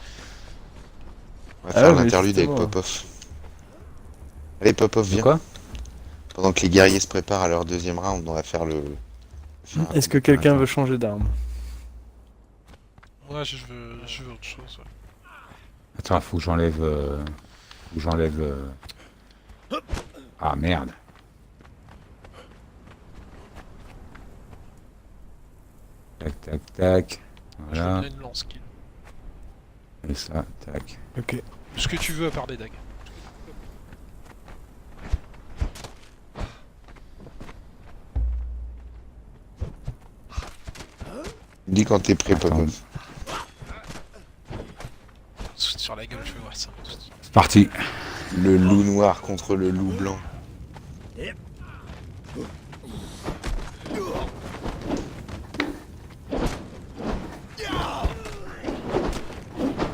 On va Ah faire ouais, mais l'interlude avec justement. Popov. Allez Popov, De viens. quoi Pendant que les guerriers se préparent à leur deuxième round, on va faire le... Est-ce que quelqu'un Attends. veut changer d'arme? Moi, je veux autre chose. Ouais. Attends, faut que j'enlève... Ah merde. Tac. Je veux Voilà. bien une lance kill. Et ça, tac. Ok. Ce que tu veux à part des dagues. Dis quand t'es prêt Popov. Sur la gueule, je veux voir ça. C'est parti. Le loup noir contre le loup blanc.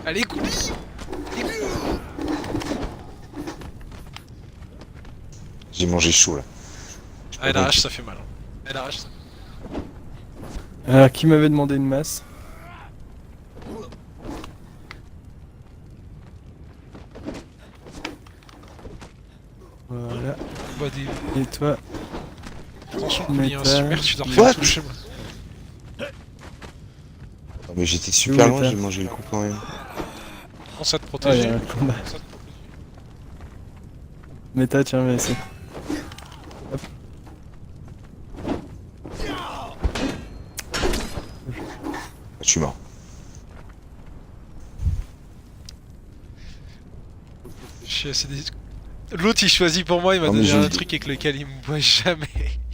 Allez, coulis. J'ai mangé chaud là. Ah, la hache, ça fait mal. Ah, la hache, ça... Alors, qui m'avait demandé une masse? Voilà. Bah, des... Et toi? Attention, Mais il y a un t'as- super, tu dois What refaire tout le chemin. Non mais j'étais super Oui, loin, t'as- j'ai mangé le coup quand même. Pense à te Ah, il y protéger. a un combat. Méta, tiens, mais c'est. Je suis mort. Je suis assez déçu. L'autre il choisit pour moi, il m'a Non, mais donné j'ai- un truc avec lequel il me voit jamais.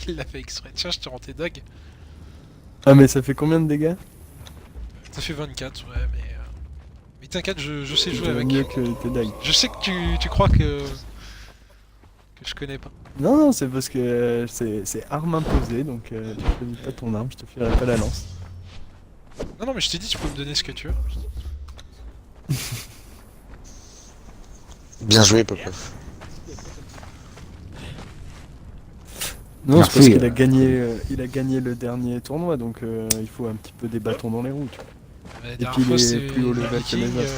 Il l'a fait exprès. Tiens, je te rends tes dagues. Ah, mais ça fait combien de dégâts? Ça fait 24, ouais, mais. Mais t'inquiète, je sais jouer J'aurais avec. mieux que tes dagues. Je sais que tu crois que je connais pas. Non, non, c'est parce que c'est arme imposée, donc tu choisis pas ton arme, je te filerai pas la lance. Non, non, mais je t'ai dit, tu peux me donner ce que tu veux. Bien joué Popov. Non, Merci, c'est parce qu'il a gagné, il a gagné le dernier tournoi, donc il faut un petit peu des bâtons dans les roues. Tu vois. La puis dernière il fois, est c'est plus haut level que les Viking, autres.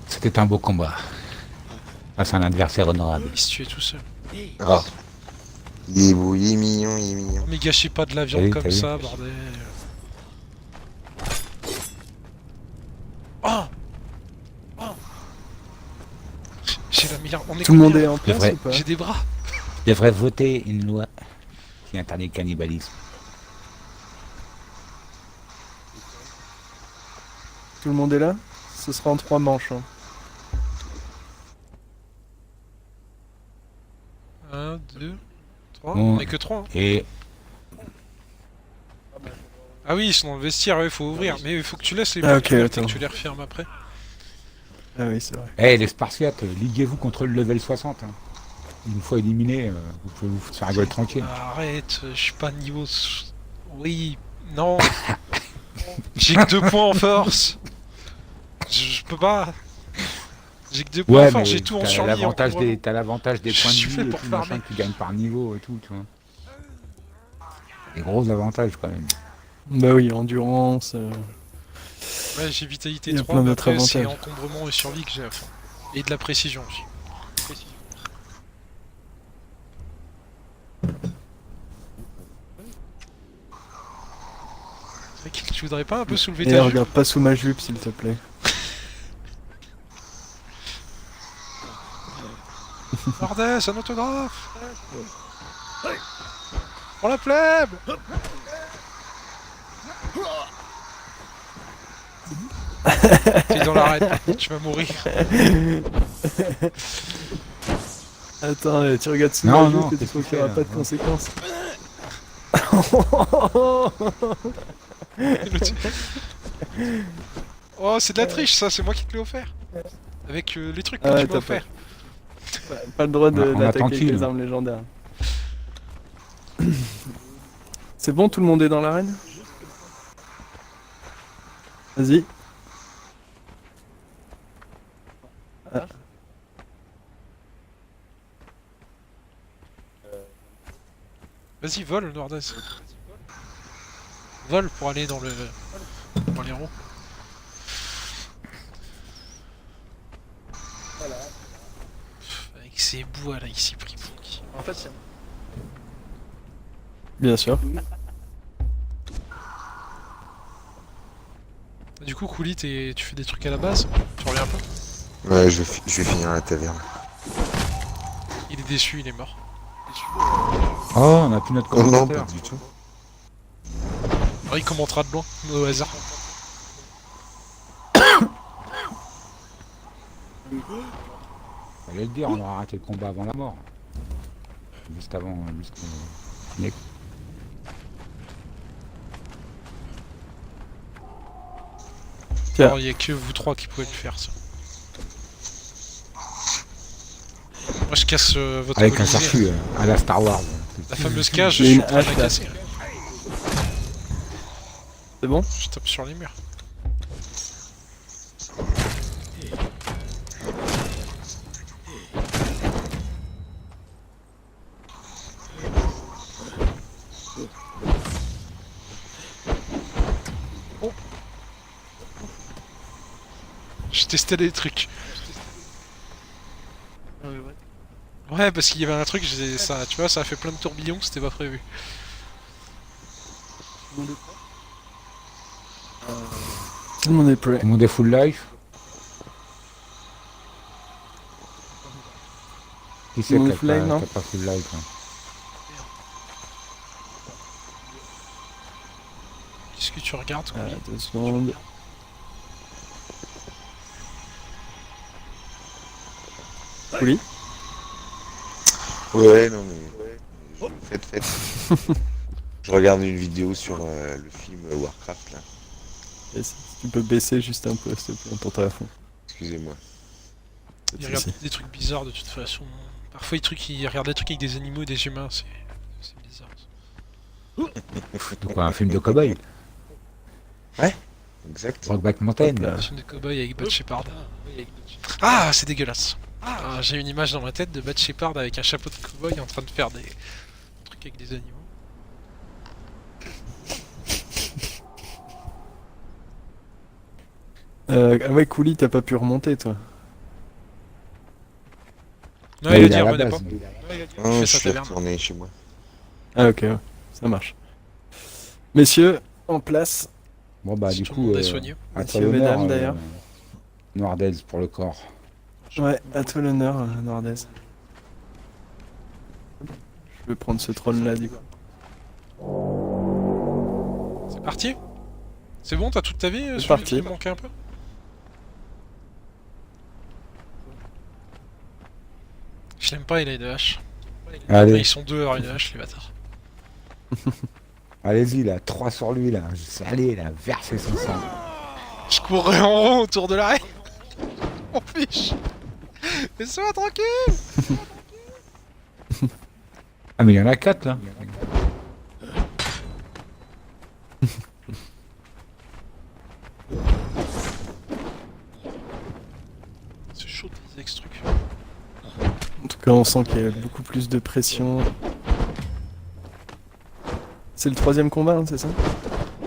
C'était un beau combat. Face à un adversaire honorable. Il se tuait tout seul. Ah. Il est beau, il est mignon, il est mignon. Mais gâchez pas de la viande Oui, comme t'as vu. ça, bordel. Oh, oh. J'ai la meilleure. On est Tout le monde combien est en place vrai. ou pas? J'ai des bras. Il devrait voter une loi qui interdit le cannibalisme. Tout le monde est là? Ce sera en 3 manches. Hein. 1, 2, 3. Bon. On est que 3. Et Ah oui, ils sont dans le vestiaire, il faut ouvrir. Mais il faut que tu laisses les Ah, portes ok, ouvertes et attends. que tu les refermes après. Ah oui, c'est vrai. les Spartiates, liguez-vous contre le level 60. Hein. Une fois éliminé, vous pouvez vous faire la gueule tranquille. Arrête, je suis pas niveau. Oui, non. J'ai que 2 points en force. Je peux pas. J'ai que 2 points en force, j'ai tout en t'as survie. l'avantage en des, t'as l'avantage des Je points de suis vie fait et pour tout, machin, farmer. que tu gagnes par niveau et tout, tu vois. Des gros avantages quand même. Bah oui, endurance. Ouais, j'ai vitalité Il y a 3, plein mais d'autres après c'est avantages. encombrement et survie que j'ai à fond. Et de la précision aussi. C'est vrai que tu voudrais pas un peu soulever Et ta jupe? regarde pas sous ma jupe, s'il te plaît. Bordel, c'est un autographe! Pour la plèbe! T'es dans l'arène, tu vas mourir. Attends, tu regardes sous Non, ma non, jupe et tu qu'est-ce crois que qu'il n'y aura tu pas fais, de là conséquences. Oh, c'est de la triche ça, c'est moi qui te l'ai offert. Avec les trucs que Ah ouais, tu m'as t'as offert. Pas le droit On attend d'attaquer avec qu'il. les armes légendaires. C'est bon, tout le monde est dans l'arène? Vas-y. Ah. Vas-y, vole, Nordez. Vole pour aller dans le. Dans les ronds. Avec ses bois là, il s'y pris pour qui. En fait, c'est. Bien sûr. Du coup, Kouli, tu fais des trucs à la base? Tu reviens un peu? Ouais, je vais finir à la taverne. Il est déçu, il est mort. Déçu. Oh, on a plus notre Oh non, commentateur. pas du tout. Alors, il commentera de loin, au hasard. Fallait le dire, on aura raté le combat avant la mort. Juste avant, mais- Tiens. Alors, il y a que vous trois qui pouvez le faire, ça. Moi, je casse votre Avec un Colisée. sarfu à la Star Wars. La fameuse cage, je J'ai suis une en train de la hache, là. casser. C'est bon? Je tape sur les murs. Oh. Je testais des trucs. Ouais, parce qu'il y avait un truc, ça, tu vois, ça a fait plein de tourbillons, c'était pas prévu. Tout le monde est prêt. Tout le monde est full life. Qui c'est Tout le qui monde a est full life, non pas full life hein. Qu'est-ce que tu regardes, Ah, Kouli 2 secondes. Oui. Ouais, non mais... Faites. Je regarde une vidéo sur le film Warcraft, là. Et si tu peux baisser juste un peu, s'il te plaît, pour à fond. Excusez-moi. Il regarde des trucs bizarres de toute façon. Parfois il regarde des trucs avec des animaux et des humains, c'est bizarre. Donc un film de cowboy. Exact. Rockback Mountain. Hop là. Un film de cowboy avec Bud Shepard. Ah, c'est dégueulasse. Ah, j'ai une image dans ma tête de Bud Shepard avec un chapeau de cowboy en train de faire des trucs avec des animaux. Ah ouais, Couli, t'as pas pu remonter, toi. Non, Ouais, il a il est dit à la revenez pas. base. Oh, Fais je sa suis taverne. retourné chez moi. Ah ok, ouais, ça marche. Messieurs, en place. Bon bah Si du tout le coup, monde est soigné. à toi Messieurs, l'honneur, mesdames, d'ailleurs. Noirdaise pour le corps. Ouais, à toi l'honneur, Nordez. Je vais prendre ce trône là du coup. C'est parti. C'est bon, t'as toute ta vie, C'est celui parti. qui me manquait un peu. Je l'aime pas, il a une hache. Allez. Ils sont deux à avoir une hache, les bâtards. Allez-y là, 3 sur lui là. Allez là, versez son sang. Je courrais en rond autour de l'arrêt. On fiche. Laisse-moi tranquille. Ah mais il y en a 4 là. C'est chaud de ce truc. En tout cas, on sent qu'il y a beaucoup plus de pression. C'est le troisième combat, hein, c'est ça?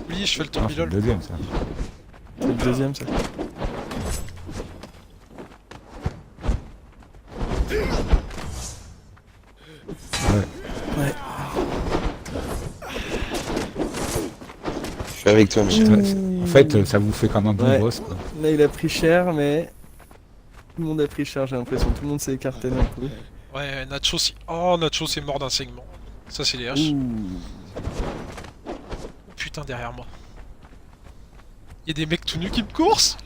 Oui, je fais le Non, c'est le tourbillol. deuxième ça. C'est le deuxième, ça. Je suis avec toi, monsieur. En fait, ça vous fait comme un bon Ouais. boss quoi. Là, il a pris cher, mais tout le monde a pris cher, j'ai l'impression. Tout le monde s'est écarté d'un coup. Ouais, Nacho, oh, Nacho, c'est mort d'un segment. Ça, c'est les haches. Ouh. Putain, derrière moi. Il y a des mecs tout nus qui me coursent.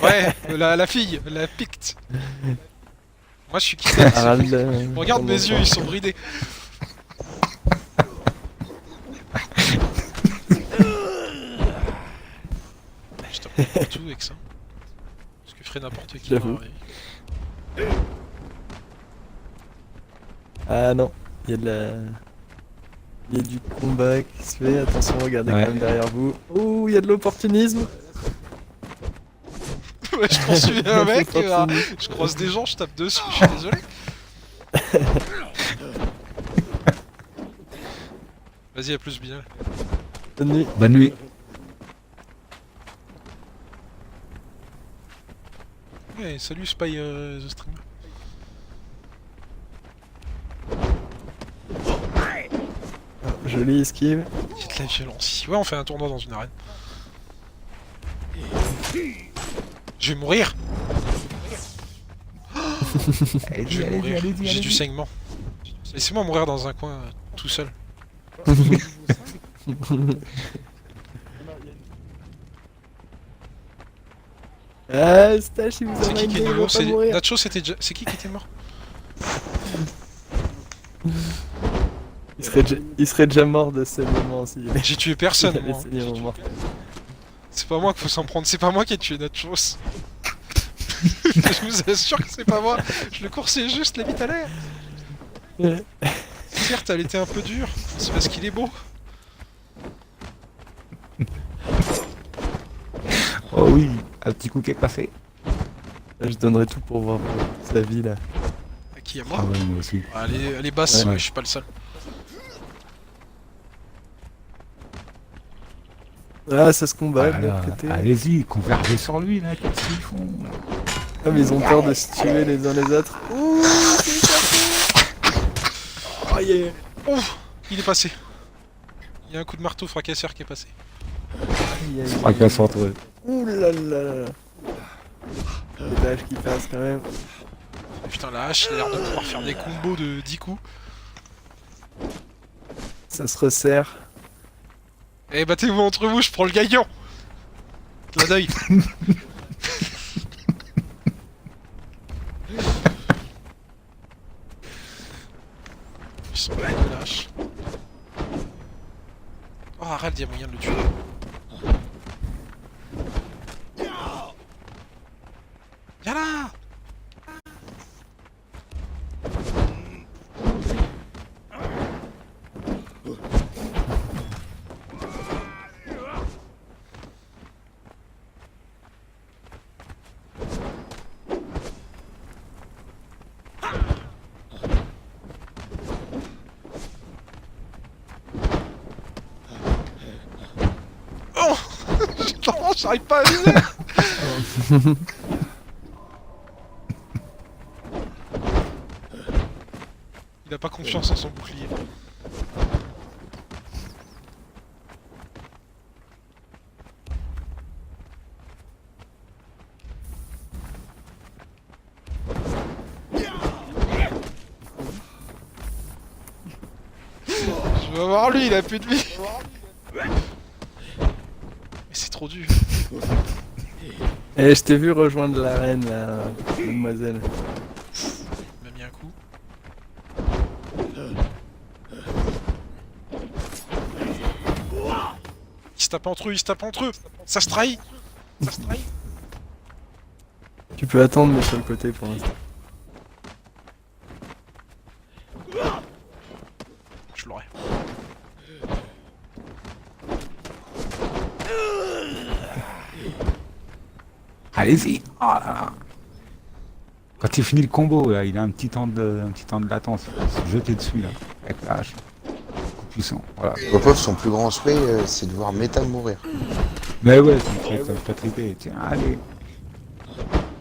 Ouais, la fille, la picte. Moi, je suis quitté. Harald, Regarde mes comment yeux, ils sont bridés. Je tape pas tout avec ça. Ce que ferait n'importe qui. J'avoue. Ouais. Ah non, il y a de la... Il y a du combat qui se fait, attention, regardez Ouais. quand même derrière vous. Ouh, il y a de l'opportunisme. Ouais, je poursuis un mec, et là, Opportunisme. je croise des gens, je tape dessus, je suis désolé. Vas-y, à plus bien. Bonne nuit. Bonne nuit. Ouais, salut Spy the Streamer. Jolie esquive. Il y a de la violence ici. Ouais, on fait un tournoi dans une arène. Je vais mourir. Je vais mourir. J'ai du saignement. Laissez-moi mourir dans un coin tout seul. Ah, Stash, il vous a C'est qui mindé, est il va nouveau? pas C'est mourir. Nacho, c'était déjà... C'est qui était mort? Il serait déjà mort de saignement s'il J'ai tué personne, avait moi. saigné au mort. C'est pas moi qu'il faut s'en prendre, c'est pas moi qui ai tué Nachos. Je vous assure que c'est pas moi. Je le coursais juste la vite à l'air. Certes, elle était un peu dure, c'est parce qu'il est beau. Oh oui, un petit coup qui est passé. Je donnerais tout pour voir sa vie là. À qui? À Ah moi? ouais, moi aussi. Elle est basse, Ouais. ouais, je suis pas le seul. Ah, ça se combat de Voilà. l'autre côté. Allez-y, convergez sur lui là, qu'est-ce qu'ils font là? Ah, mais ils ont peur de se tuer les uns les autres. Ouh, c'est ça. Oh, yeah. Oh, il est passé. Il y a un coup de marteau fracasseur qui est passé. Aïe, aïe, Fracasse entre eux. ouh là là. Les tâches qui passent quand même. Putain, la hache, il a l'air de pouvoir faire des combos de 10 coups. Ça se resserre. Eh, battez-vous entre vous, je prends le gagnant. Clin d'œil. Ils sont belles de lâches. Oh, Harald, il y a moyen de le tuer. Viens là! j'arrive pas à viser. Il a pas confiance en son bouclier. Je vais voir lui, il a plus de vie. Mais c'est trop dur. Eh, je t'ai vu rejoindre l'arène là, mademoiselle. Il m'a mis un coup. Ils se tapent entre eux, ils se tapent entre eux. Ça se trahit. Ça se trahit. Tu peux attendre, mais sur le côté pour l'instant. Je l'aurai. Allez-y. Ah là là. Quand il finit le combo, là, il a un petit temps de latence. Il faut se jeter dessus, là. Avec la hache. Coup puissant. Voilà. Popov, son plus grand souhait, c'est de voir Métal mourir. Mais ouais, ça me fait triper. Tiens, allez.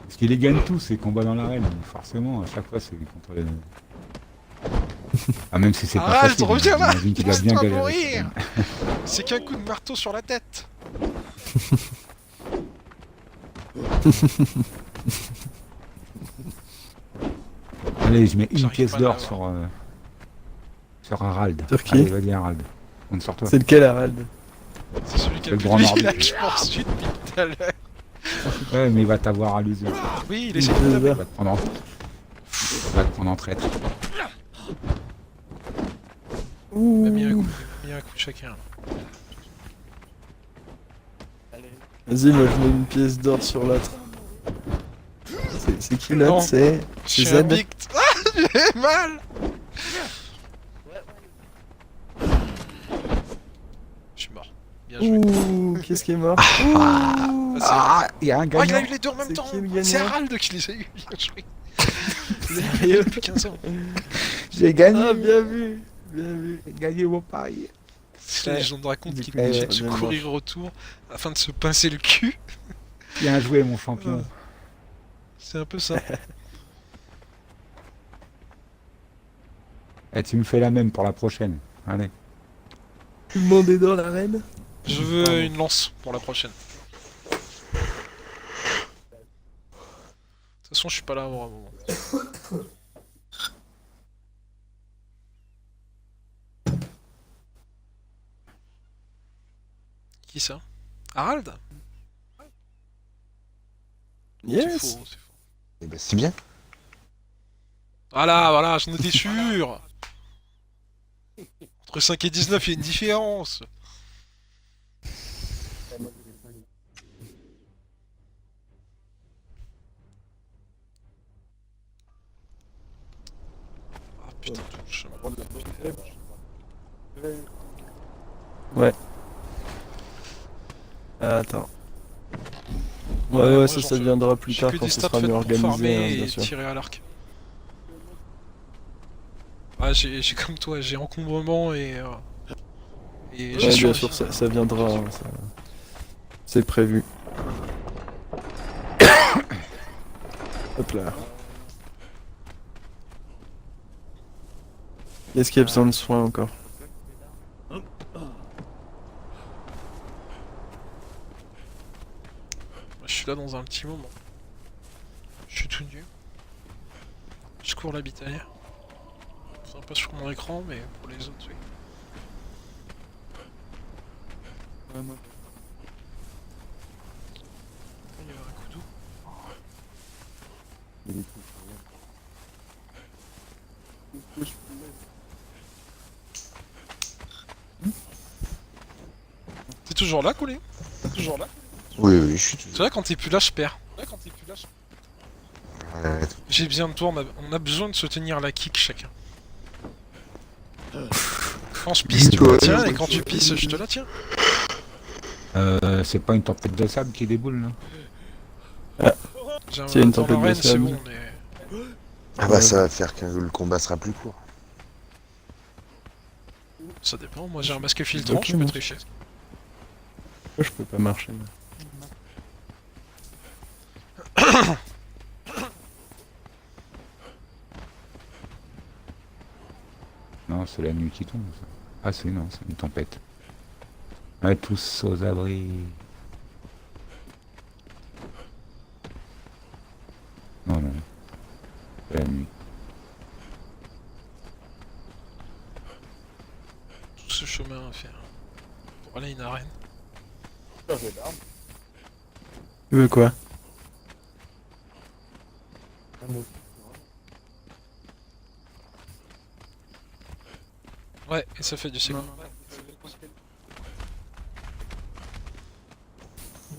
Parce qu'il les gagne tous, ces combats dans l'arène. Forcément, à chaque fois, c'est contre les... Ah, même si c'est pas Arrête, facile. reviens là. J'imagine qu'il doit bien Laisse-toi galérer. mourir. C'est qu'un coup de marteau sur la tête. Allez, je mets une J'arrive pièce pas à d'or l'avoir. sur Harald. Sur qui Allez, vas-y, Harald. Compte sur toi. C'est lequel, Harald? C'est celui qui a Le plus grand de vie, nordique. là, je poursuis depuis tout à l'heure. Ouais, mais il va t'avoir à l'usure. Oui, il essaie de me taper. Il va te prendre en traître. Il m'a mis un coup. Il m'a mis un coup de chacun. Vas-y, moi je mets une pièce d'or sur l'autre. C'est qui Non. l'autre? C'est Je suis Z. un bict. Ah, j'ai mal. Je suis mort. Bien joué. Ouh, qu'est-ce qui est mort? Ah, c'est- Ah, il y a un Oh, il gagnant. a eu les deux en même C'est temps. qui le gagnant? C'est Harald qui les a eu. Bien joué. Sérieux? Depuis 15 ans. J'ai gagné. Ah, bien vu, bien vu. J'ai gagné mon pari. C'est la légende raconte qu'il Ouais, est obligé ouais, de se bien courir autour afin de se pincer le cul. Bien joué, mon champion. C'est un peu ça. Eh, tu me fais la même pour la prochaine. Allez. Tout le monde est dans l'arène? Je veux une lance pour la prochaine. De toute façon, je suis pas là avant un moment. Qui ça? Harald? C'est Yes! faux, c'est faux. Eh ben, c'est bien. Voilà, j'en étais sûr! Entre 5 et 19, il y a une différence! Ah putain, tout le chemin. Ouais. Attends. Ouais, Ouais, moi, ça j'en fais- viendra plus J'ai tard que quand des ce stats sera faites mieux pour organisé, farmer hein, bien et sûr. tirer à l'arc. Ah, j'ai comme toi, j'ai encombrement et Ouais, gestion. bien sûr, ça viendra. Hein, c'est prévu. Hop là. Est-ce qu'il y a besoin de soins encore? Je suis là dans un petit moment. Je suis tout nu. Je cours l'habitalière. C'est un peu sur mon écran, mais pour les autres, oui. Il y a un coup d'eau. T'es toujours là, Coulé? Toujours là? Oui, oui, je suis C'est vrai, quand t'es plus là, je perds. J'ai besoin de toi, on a besoin de se tenir la kick chacun. Quand je pisse, tu me la tiens, et quand tu pisses, je te la tiens. C'est pas une tempête de sable qui déboule, là? J'ai C'est une dans tempête de l'arène, c'est sable. bon, on est... Ah bah ça va faire que le combat sera plus court. Ça dépend, moi j'ai un masque filtrant, Ok, je peux moi. tricher. Moi, je peux pas marcher. Non, c'est la nuit qui tombe. Ça. Ah, c'est non, c'est une tempête. Ouais, tous aux abris. Non, non, c'est la nuit. Tout ce chemin à faire pour aller à une arène. Tu veux quoi? Ouais, et ça fait du cycle.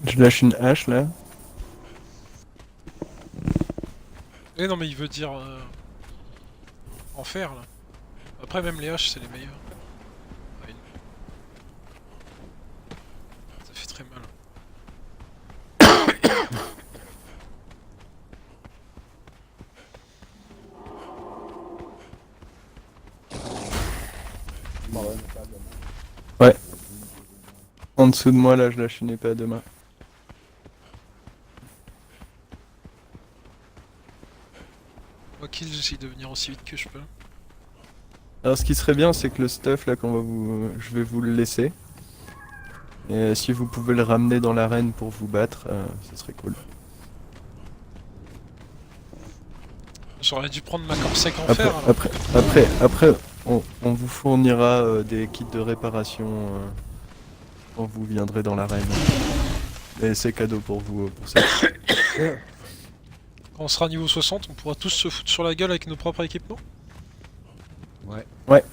Je lâche une hache là. Eh non mais il veut dire en fer là. Après même les haches c'est les meilleurs. Ah, ça fait très mal. En dessous de moi là, je lâche une épée à deux mains. Moi kill, j'essaye de venir aussi vite que je peux. Alors ce qui serait bien, c'est que le stuff là je vais vous le laisser. Et si vous pouvez le ramener dans l'arène pour vous battre, ce serait cool. J'aurais dû prendre ma corsec en fer. alors. Après, on vous fournira des kits de réparation quand vous viendrez dans l'arène. Et c'est cadeau pour vous pour ça. Quand on sera niveau 60, on pourra tous se foutre sur la gueule avec nos propres équipements. Ouais. Ouais.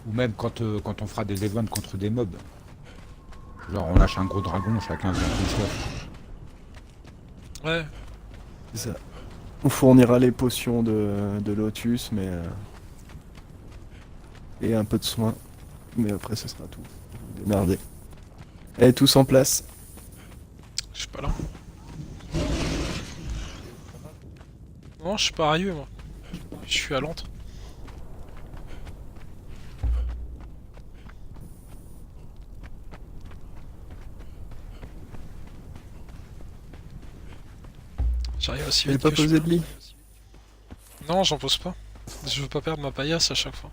Ou même quand on fera des events contre des mobs. Genre on lâche un gros dragon, chacun vient tout seul. Ouais. C'est ça. On fournira les potions de Lotus, mais et un peu de soin. Mais après, ce sera tout. Vous démerdez. Et tous en place. Je suis pas là. Non, je suis pas arrivé moi. Je suis à l'entre. J'arrive aussi Vous n'avez vite pas que je posé peux. de lit? Non, j'en pose pas. Je veux pas perdre ma paillasse à chaque fois.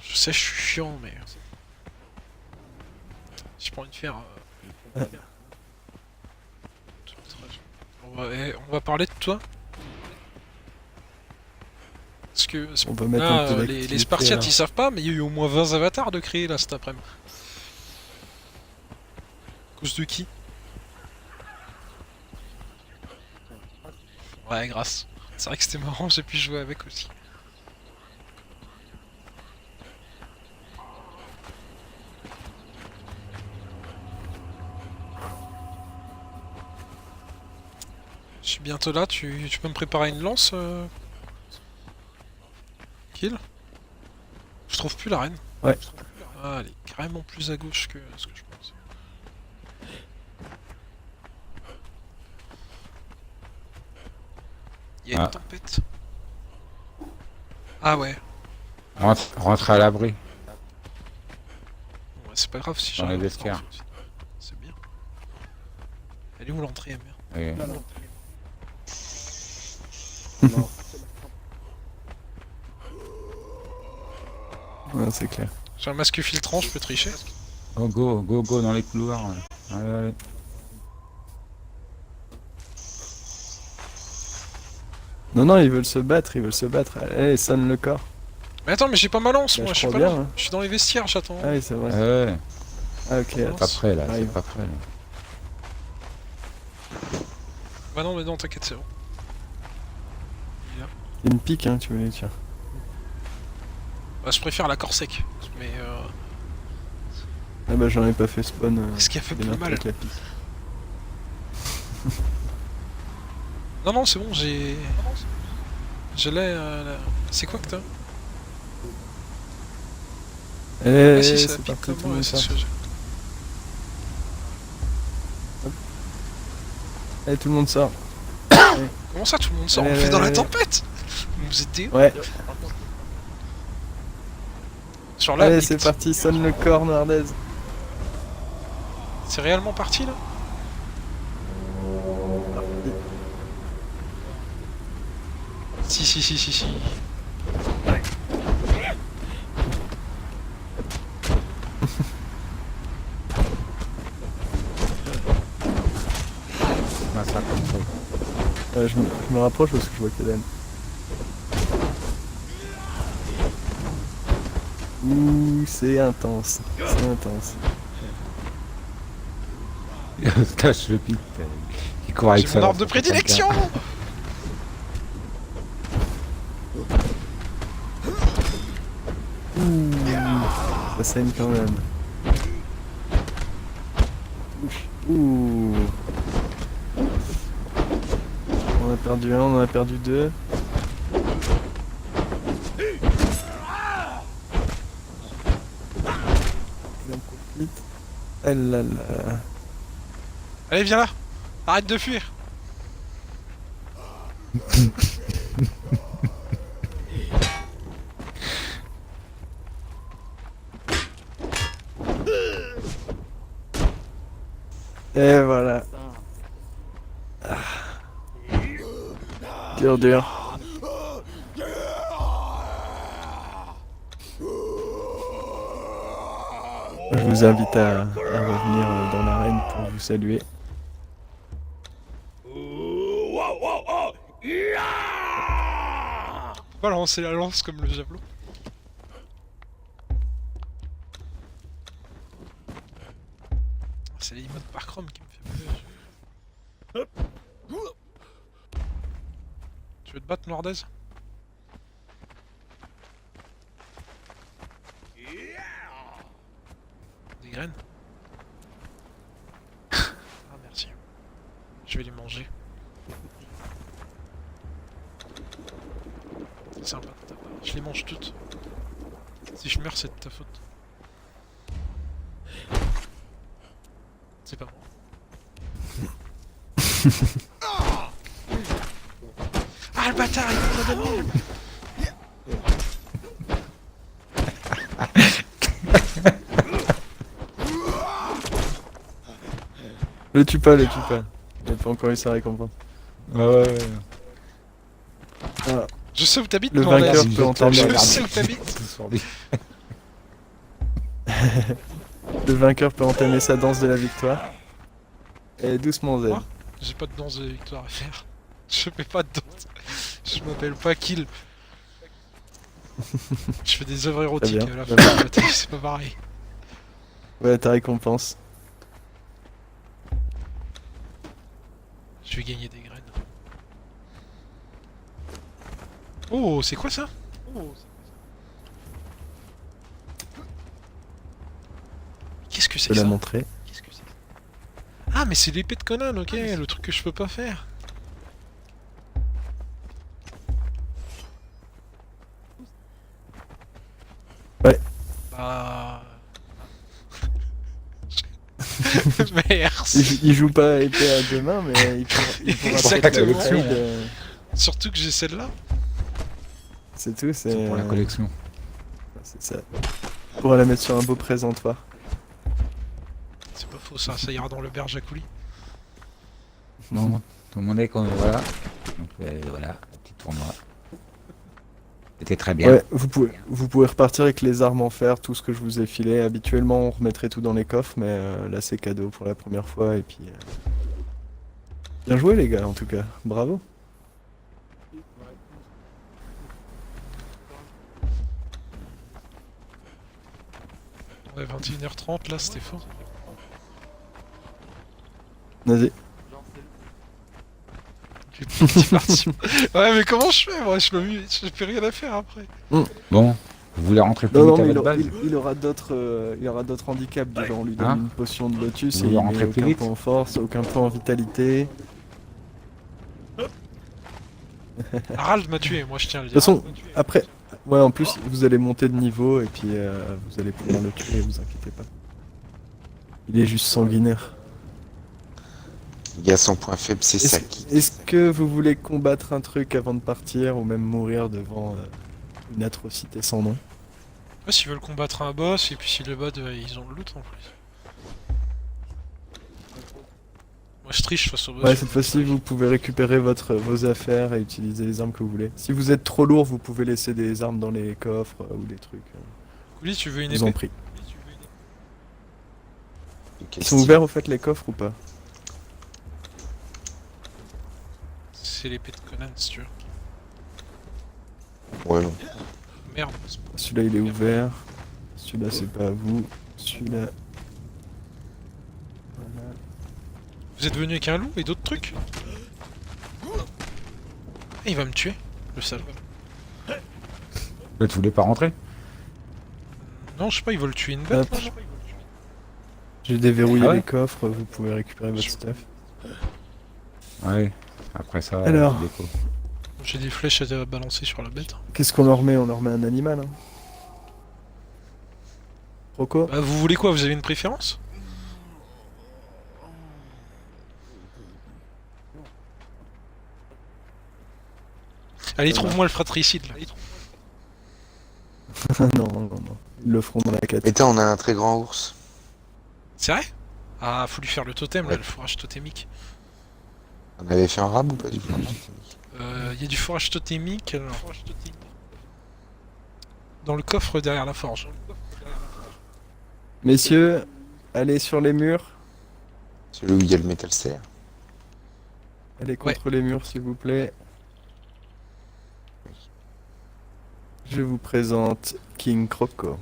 Je sais, je suis chiant, mais j'ai pas envie de faire. Tout le trajet. On va parler de toi. Parce que On va mettre là, un peu les d'activité, Spartiates là. ils savent pas, mais il y a eu au moins 20 avatars de créer là cet après-midi. À cause de qui? Ouais, grâce. C'est vrai que c'était marrant, j'ai pu jouer avec aussi. Je suis bientôt là, tu peux me préparer une lance Kill? Je trouve plus l'arène. Ouais. Ah, elle est carrément plus à gauche que ce que je pense. Il y a une Ah. tempête. Ah ouais. Rentre à l'abri. Ouais, c'est pas grave si Dans j'arrive les en temps, vestiaires. c'est bien. Elle est où l'entrée, merde? Et... Ouais, c'est clair. J'ai un masque filtrant, je peux tricher. Go dans les couloirs. Allez. Non, ils veulent se battre, Allez, sonne le corps. Mais attends, mais j'ai pas ma lance, Bah, moi, je je suis crois pas bien, là. hein. Je suis dans les vestiaires, j'attends. Ah oui, c'est vrai. Ouais, Ah ok, c'est attends. pas prêt là, Arrive. c'est pas prêt là. Bah non, mais non, t'inquiète, c'est bon. Il y a une pique, hein, tu veux, tiens. Bah, je préfère la Corsec, mais Ah bah j'en ai pas fait spawn. ce qui a fait des plus meurtres mal. avec la pique. Non, non, c'est bon, j'ai. Je l'ai. C'est quoi que t'as? Eh, Ah si, ça c'est pique parti, comme tout le moi, monde c'est sort. ce que j'ai. Allez, tout le monde sort. Comment ça, tout le monde sort? On Allez, le fait dans la allez. tempête? Vous êtes où? Ouais, Sur la allez, mythe. c'est parti, sonne le corps, Nardez. C'est réellement parti là? si. Bah, ça comme ça. Je me rapproche parce que je vois qu'il y a Dan. Ouh, c'est intense. C'est intense. Tâche le pic. Il court avec J'ai ça. mon dans arme de son prédilection. Ouh, ça saigne quand même. Ouh. On a perdu un, on en a perdu deux. Il en profite. Ah là là. Allez, viens là. Arrête de fuir. Et voilà. Dur, dur. Je vous invite à revenir dans l'arène pour vous saluer. Faut pas lancer la lance comme le javelot. C'est les emotes par chrome qui me fait peur. Tu veux te battre, Nordez? Des graines? Ah, merci. Je vais les manger. C'est sympa de ta part. Je les mange toutes. Si je meurs, c'est de ta faute. C'est pas moi. Ah, le bâtard, il m'a donné. Le tue pas, le tue pas. Il n'a pas encore eu sa récompense. Ouais. Ah, Je sais où t'habites, le Nordez. vainqueur peut entamer Je la... sais où t'habites. Le vainqueur peut entamer sa danse de la victoire. Et doucement Z. Quoi? J'ai pas de danse de victoire à faire. Je fais pas de danse. Je m'appelle pas Kill. Je fais des œuvres érotiques bien, à la très fin de la bataille, c'est pas pareil. Ouais, ta récompense. Je vais gagner des graines. Oh, c'est quoi ça? Qu'est-ce que Je c'est peux que la ça? montrer. Qu'est-ce que c'est? Ah, mais c'est l'épée de Conan, ok, le truc que je peux pas faire. Ouais. Bah... Merci. Il joue pas à épée à deux mains, mais il pourra Exactement. faire le raid, Surtout que j'ai celle-là. c'est tout, C'est c'est... pour la collection. C'est ça. On pourra la mettre sur un beau présentoir. C'est pas faux, ça ira dans le berge à coulis. Non, tout le monde est qu'on voilà. Donc voilà, petit tournoi. C'était très bien. Ouais, vous pouvez repartir avec les armes en fer, tout ce que je vous ai filé. Habituellement, on remettrait tout dans les coffres, mais là, c'est cadeau pour la première fois. Et puis, bien joué, les gars, en tout cas. Bravo. Ouais, 21h30 là, c'était fort. Vas-y. J'ai parti. Ouais, mais comment je fais? Moi, je fais rien à faire après. Bon, vous voulez rentrer plus Non, vite à mais votre base il aura d'autres handicaps. Déjà, on lui donne Hein une potion de lotus Vous et il voulez met rentrer plus aucun vite point en force, aucun point en vitalité. Harald m'a tué, moi je tiens à le De dire. toute façon, après, ouais, en plus, vous allez monter de niveau et puis vous allez pouvoir le tuer, vous inquiétez pas. Il est juste sanguinaire. Il y a son point faible, c'est ça qui. Est-ce que vous voulez combattre un truc avant de partir ou même mourir devant une atrocité sans nom? Ouais, s'ils veulent combattre un boss, et puis si le bot, ils ont le loot en plus. Moi je triche face au boss. Ouais, cette fois-ci, vous pouvez récupérer vos affaires et utiliser les armes que vous voulez. Si vous êtes trop lourd, vous pouvez laisser des armes dans les coffres ou des trucs. Couli, tu veux une Je vous en épée? prie. Et Ils quel sont style. ouverts au fait les coffres ou pas? C'est l'épée de Conan si tu veux. Ouais, non. Merde. Celui-là il est ouvert. Celui-là c'est pas à vous. Celui-là. Voilà. Vous êtes venu avec un loup et d'autres trucs? Ah, il va me tuer, le salaud. Là, tu voulais pas rentrer? Non, je sais pas, il veut le tuer une bête. Hop. là, non J'ai déverrouillé Ah ouais les coffres, vous pouvez récupérer votre stuff. Ouais. Après ça, Alors. déco. J'ai des flèches à balancer sur la bête. Qu'est-ce qu'on leur met? On leur met un animal. Hein. Rocco? Bah, vous voulez quoi? Vous avez une préférence? Allez, trouve-moi le fratricide là. Non, non, non. Ils le feront dans la quête. Et on a un très grand ours. C'est vrai? Ah, faut lui faire le totem là, Ouais. le fourrage totémique. On avait fait un rab ou pas du tout? Y a du fourrage totémique alors. Dans le coffre derrière la forge. Messieurs, allez sur les murs. Celui où il y a le métal serre. Allez contre les murs, s'il vous plaît. Je vous présente King Croco.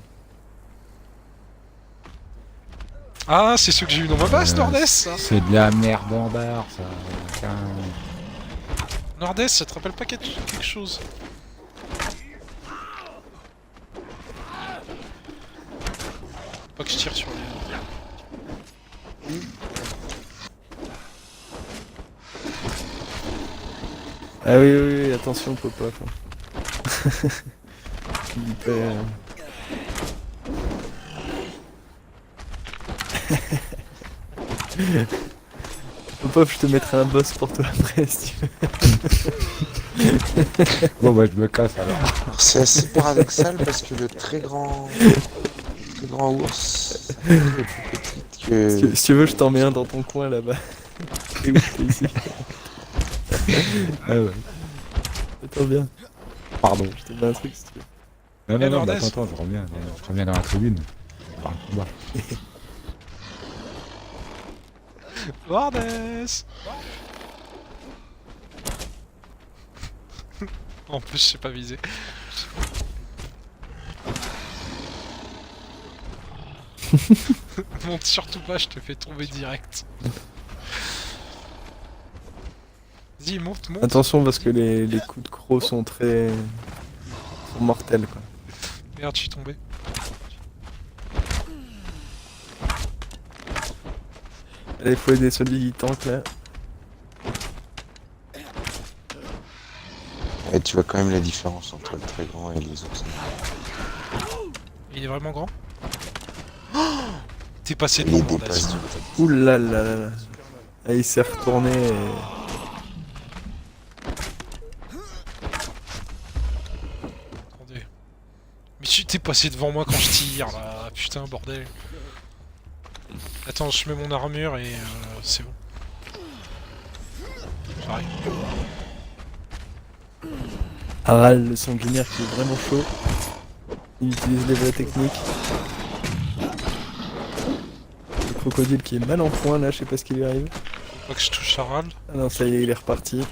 Ah, c'est ceux que j'ai eu dans ma base, Nordès ça. C'est de la merde en barre, ça. Putain. Nordès, ça te rappelle pas quelque chose? Pas que je tire sur les... Ah oui, oui, oui, attention, Popov. Il peut... Popov, je te mettrai un boss pour toi après si tu veux. Bon, bah, je me casse alors. Alors, c'est assez paradoxal parce que le très grand ours, c'est un peu plus petite que... Si tu veux, je t'en mets un dans ton coin là-bas. Et oui, c'est ici. Ah ouais. Attends bien, Pardon. je te mets un truc si tu veux. Non, non, non, Nordès. bah, attends, je reviens. Je reviens dans la tribune. Enfin, combat. Nordès. En plus, je sais pas viser. Monte surtout pas, je te fais tomber direct. Vas-y, monte, monte. Attention parce que les coups de croc sont très... sont mortels quoi. Merde, je suis tombé. Allez, faut aider celui qui tank là. Et tu vois quand même la différence entre le très grand et les ours. Il est vraiment grand. Oh, t'es passé Il les devant, dépasse Nordès. du Ouh là là là là. Ah, il s'est retourné et... Attendez. Mais tu t'es passé devant moi quand je tire là, putain bordel. Attends, je mets mon armure et c'est bon. J'arrive. Aral, le sanguinaire qui est vraiment chaud. Il utilise les vraies techniques. Le crocodile qui est mal en point là, je sais pas ce qui lui arrive. Faut pas que je touche Harald. Ah non, ça y est, il est reparti.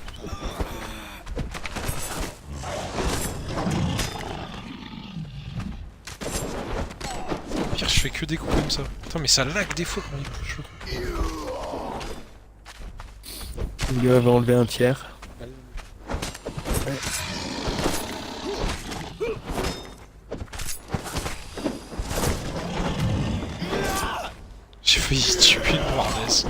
Au pire, je fais que des coups comme ça. Putain, mais ça lag des fois quand il bouge. Il lui avait enlevé un tiers. J'ai failli tuer une Nordès.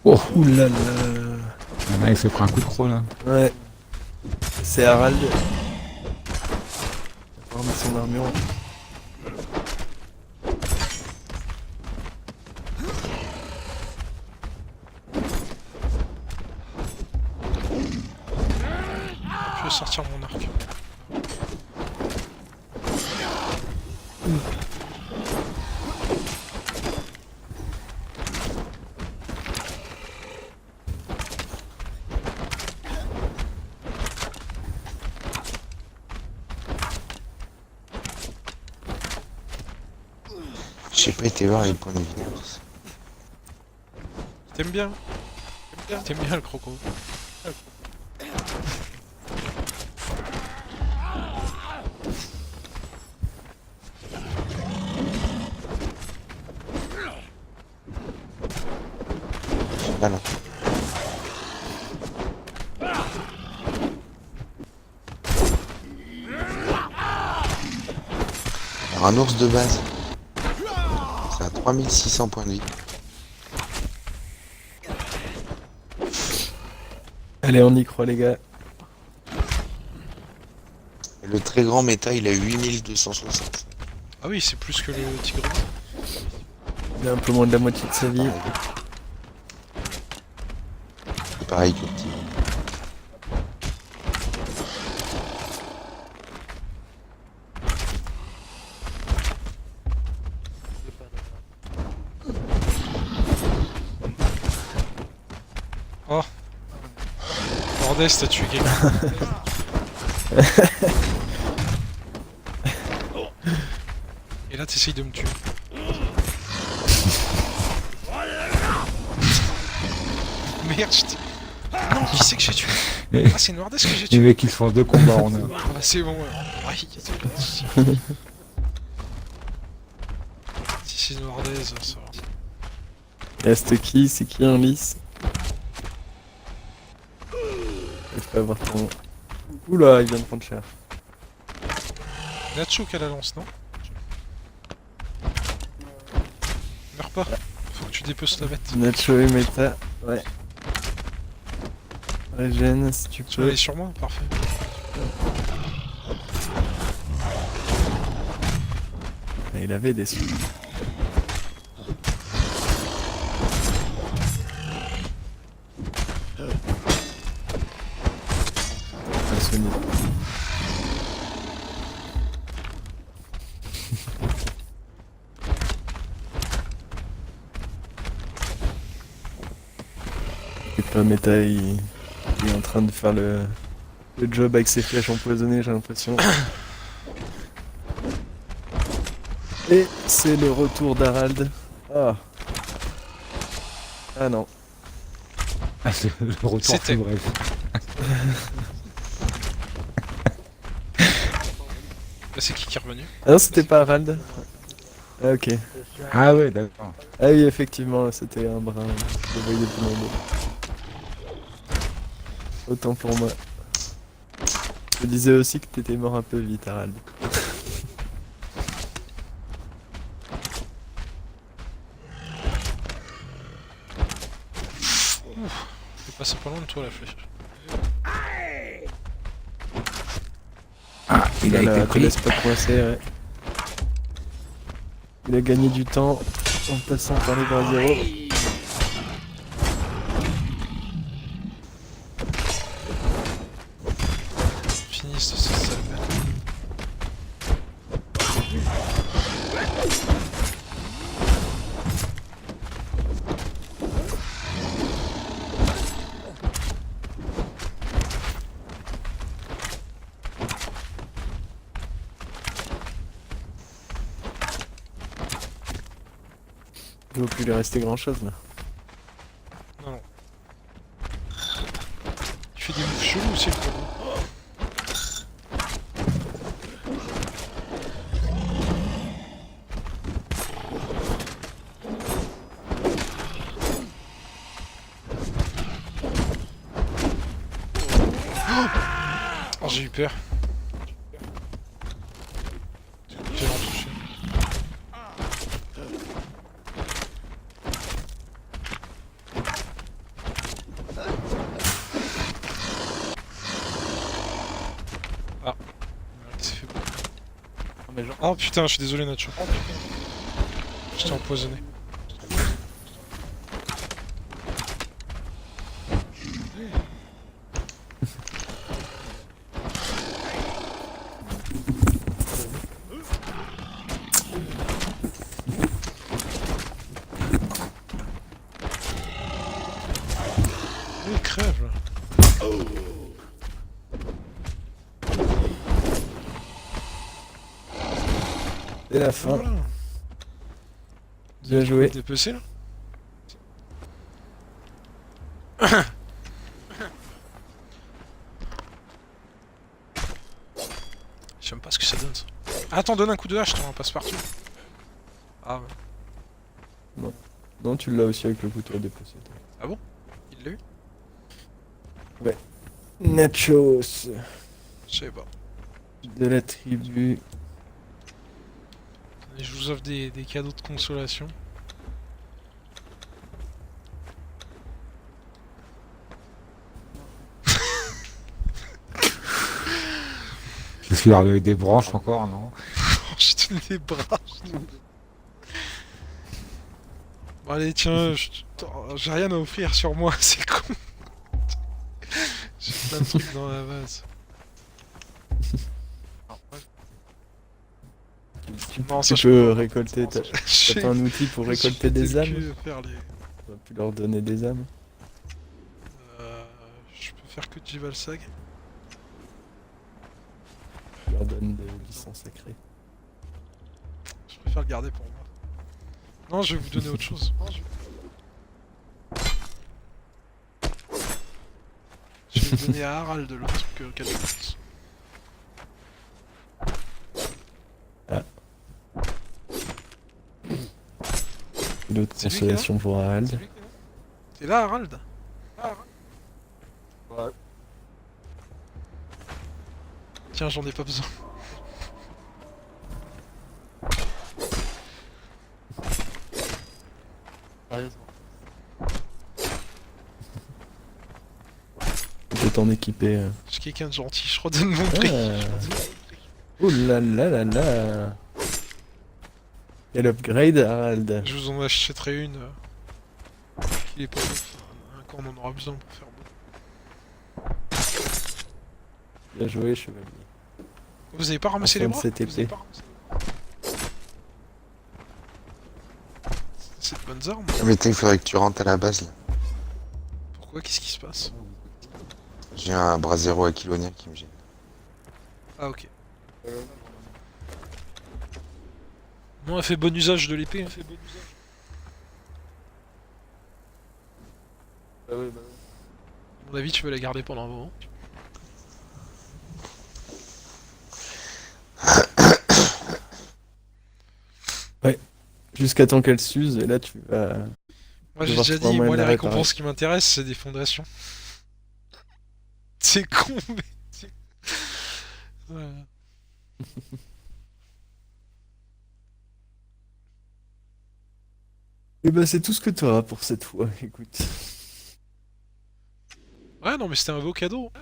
Oh, Ouh là là. il y en a, il s'est pris un coup de croc là. Ouais. C'est Harald. Il va remettre son armure. Je vais sortir mon arc. J'ai pas été voir les points de vie. T'aimes bien? T'aimes bien le croco? Voilà. Alors, un ours de base. Ça a 3600 points de vie. Allez, on y croit, les gars. Et le très grand méta, il a 8260. Ah oui, c'est plus que le tigre. Il a un peu moins de la moitié de sa vie. C'est pareil que le petit. Oh. Bordel, t'as tué quelqu'un. Et là, t'essayes de me tuer. Merde, je t'ai... Non, qui c'est que j'ai tué? Les, Ah, c'est Noirdes que j'ai les tué. mecs, ils se font 2 combats en un. Ah bah c'est bon, ouais. Si c'est Noirdes, ça va. Reste qui? C'est qui en lice? Je peux avoir ton... Oula, il vient de prendre cher. Nacho qui a la lance, non? Meurs pas. Faut que tu dépeces la bête. Nacho et Meta, ouais. Régène, si tu Tu vas peux. aller sur moi? Parfait. Il avait des sous. Un Sony. Et pas Meta, il est en train de faire le job avec ses flèches empoisonnées, j'ai l'impression. Et c'est le retour d'Harald. Ah. Ah non. Ah, c'est le retour C'était. tout bref. Là, c'est qui est revenu? Ah non, c'était pas Harald. Ah ok. Ah ouais, d'accord. Ah oui, effectivement, c'était un brin. Je le voyais tout le monde. Autant pour moi. Je disais aussi que t'étais mort un peu vite, Harald. C'est passé pas loin de toi la flèche. Ah, il a été Te pris. laisse pas coincer, ouais. Il a gagné du temps en passant par les bras zéro. Finisse cette sale bête. Il ne va plus lui rester grand chose là. Non, non. Tu fais des moves chelous aussi, le gros. Oh, j'ai eu peur. J'ai en touché. Ah. Il s'est fait beau. Oh putain, je suis désolé Nacho. Je t'ai empoisonné. Il crève là. Et la fin. Voilà. Bien joué. T'es PC là? Je sais même pas ce que ça donne ça. Attends, donne un coup de hache, t'en passe partout. Ah ouais. Non, tu l'as aussi avec le couteau à déplacer. Il l'a eu? Nachos Je sais pas. de la tribu. Et je vous offre des cadeaux de consolation. Je suis avec des branches encore, non? J'ai donné des bras. Bon allez tiens, j'ai rien à offrir sur moi, c'est con. J'ai plein de trucs dans la vase. Non, ça, Tu je peux pas. récolter. T'as J'ai- pas un outil pour je récolter fais des que âmes? faire les... On va plus leur donner des âmes. Je peux faire que du Valsag. Tu leur donnes des licences sacrées. Je préfère le garder pour moi. Non, je vais vous donner autre chose. Je vais le donner à Harald, le truc auquel je pense. Une autre C'est lui qui consolation pour Harald. T'es là, Harald? Ouais. Tiens, j'en ai pas besoin. Tu peux t'en équiper. Je suis quelqu'un de gentil, je redonne mon prix. Ouh là là là là. Quel upgrade, Harald. Je vous en achèterai une. Qu'il est pas quand on en aura besoin pour faire beau. Bien joué, chevalier. Vous avez pas ramassé Enfin, les de bras? cette Vous avez épée. pas ramassé les bras? C'est de bonnes armes. Mais il faudrait que tu rentres à la base là. Pourquoi? Qu'est-ce qui se passe? J'ai un brasero aquilonien qui me gêne. Ah ok. Non, elle fait bon usage de l'épée. À mon avis, tu veux la garder pendant un moment. Jusqu'à temps qu'elle s'use, et là tu vas. Moi j'ai devoir déjà trouver un dit, moyen moi de les la réparer. récompenses qui m'intéressent, c'est des fondations. C'est con, mais... Voilà. Et bah, c'est tout ce que tu auras pour cette fois, écoute. Ouais, non, mais c'était un beau cadeau.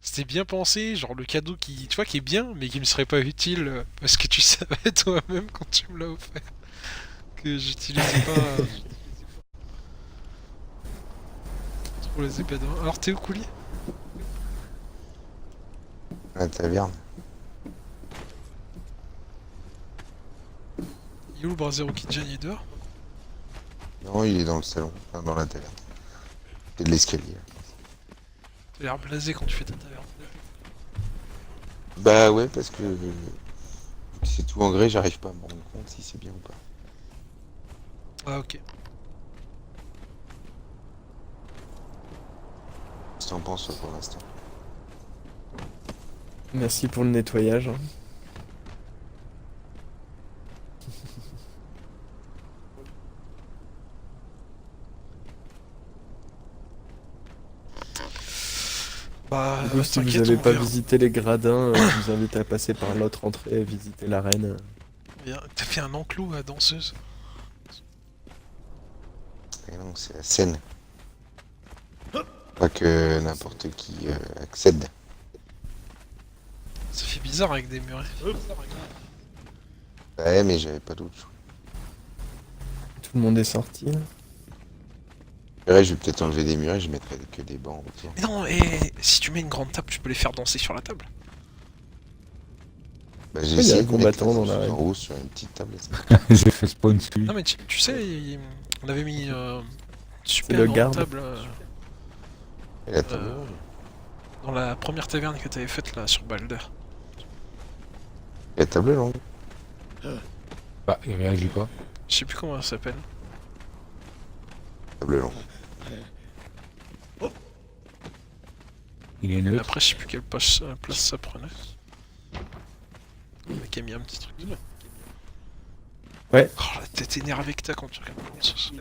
C'était bien pensé, genre le cadeau qui, tu vois, qui est bien, mais qui me serait pas utile parce que tu savais toi-même quand tu me l'as offert que j'utilisais pas trop les épées de main. Alors t'es où, Coulier? À la taverne. Il est où le Brasero Kitchen? Il est dehors? Non, il est dans le salon, enfin, dans la taverne. C'est de l'escalier. T'as l'air blasé quand tu fais ta taverne. Bah ouais, parce que vu que c'est tout en grès, j'arrive pas à me rendre compte si c'est bien ou pas. Ah ok. Qu'est-ce que t'en penses pour l'instant? Merci pour le nettoyage. Bah, Du coup, si vous t'inquiète, avez on pas verra. visité les gradins, je vous invite à passer par l'autre entrée et visiter l'arène. Bien. T'as fait un enclos à danseuse. Et non, c'est la scène. Pas que n'importe qui accède. Ça fait bizarre avec des murets. Ouais, mais j'avais pas d'autre choix. Tout le monde est sorti. Là. Après, je vais peut-être enlever des murets, je mettrai que des bancs autour. Mais non, et si tu mets une grande table, tu peux les faire danser sur la table. Bah, il y j'ai a essayé un de mettre combattant la dans sauce l'arène. en haut sur une petite table. J'ai fait spawn dessus. Non mais tu sais, on avait mis super le grande garde. table Et la table. dans la première taverne que t'avais faite là sur Balder. Et la table longue. Bah, il réagit pas. Je sais plus comment elle s'appelle. Sable lent. Il est Et neutre. après, je sais plus quelle place ça prenait. Le mec a mis un petit truc dedans. Ouais. Oh, la tête énervée que t'as quand tu regardes le sauce.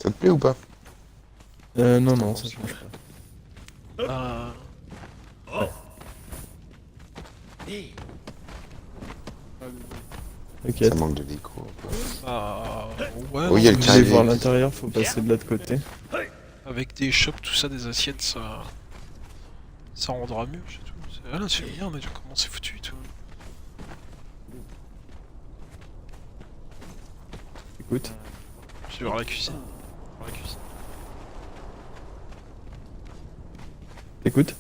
Ça te plaît ou pas? Non, non, ça change pas. Ah, Ok. Ça manque de déco. bah, ouais, Oui, il y a le Vous carré allez voir vide. l'intérieur, faut passer de l'autre côté. avec des chocs, tout ça, des assiettes, ça rendra mieux, c'est tout. Ah là, c'est bien, on a déjà comment c'est foutu et tout. Écoute. Je vais voir la cuisine. Voir la cuisine. Écoute.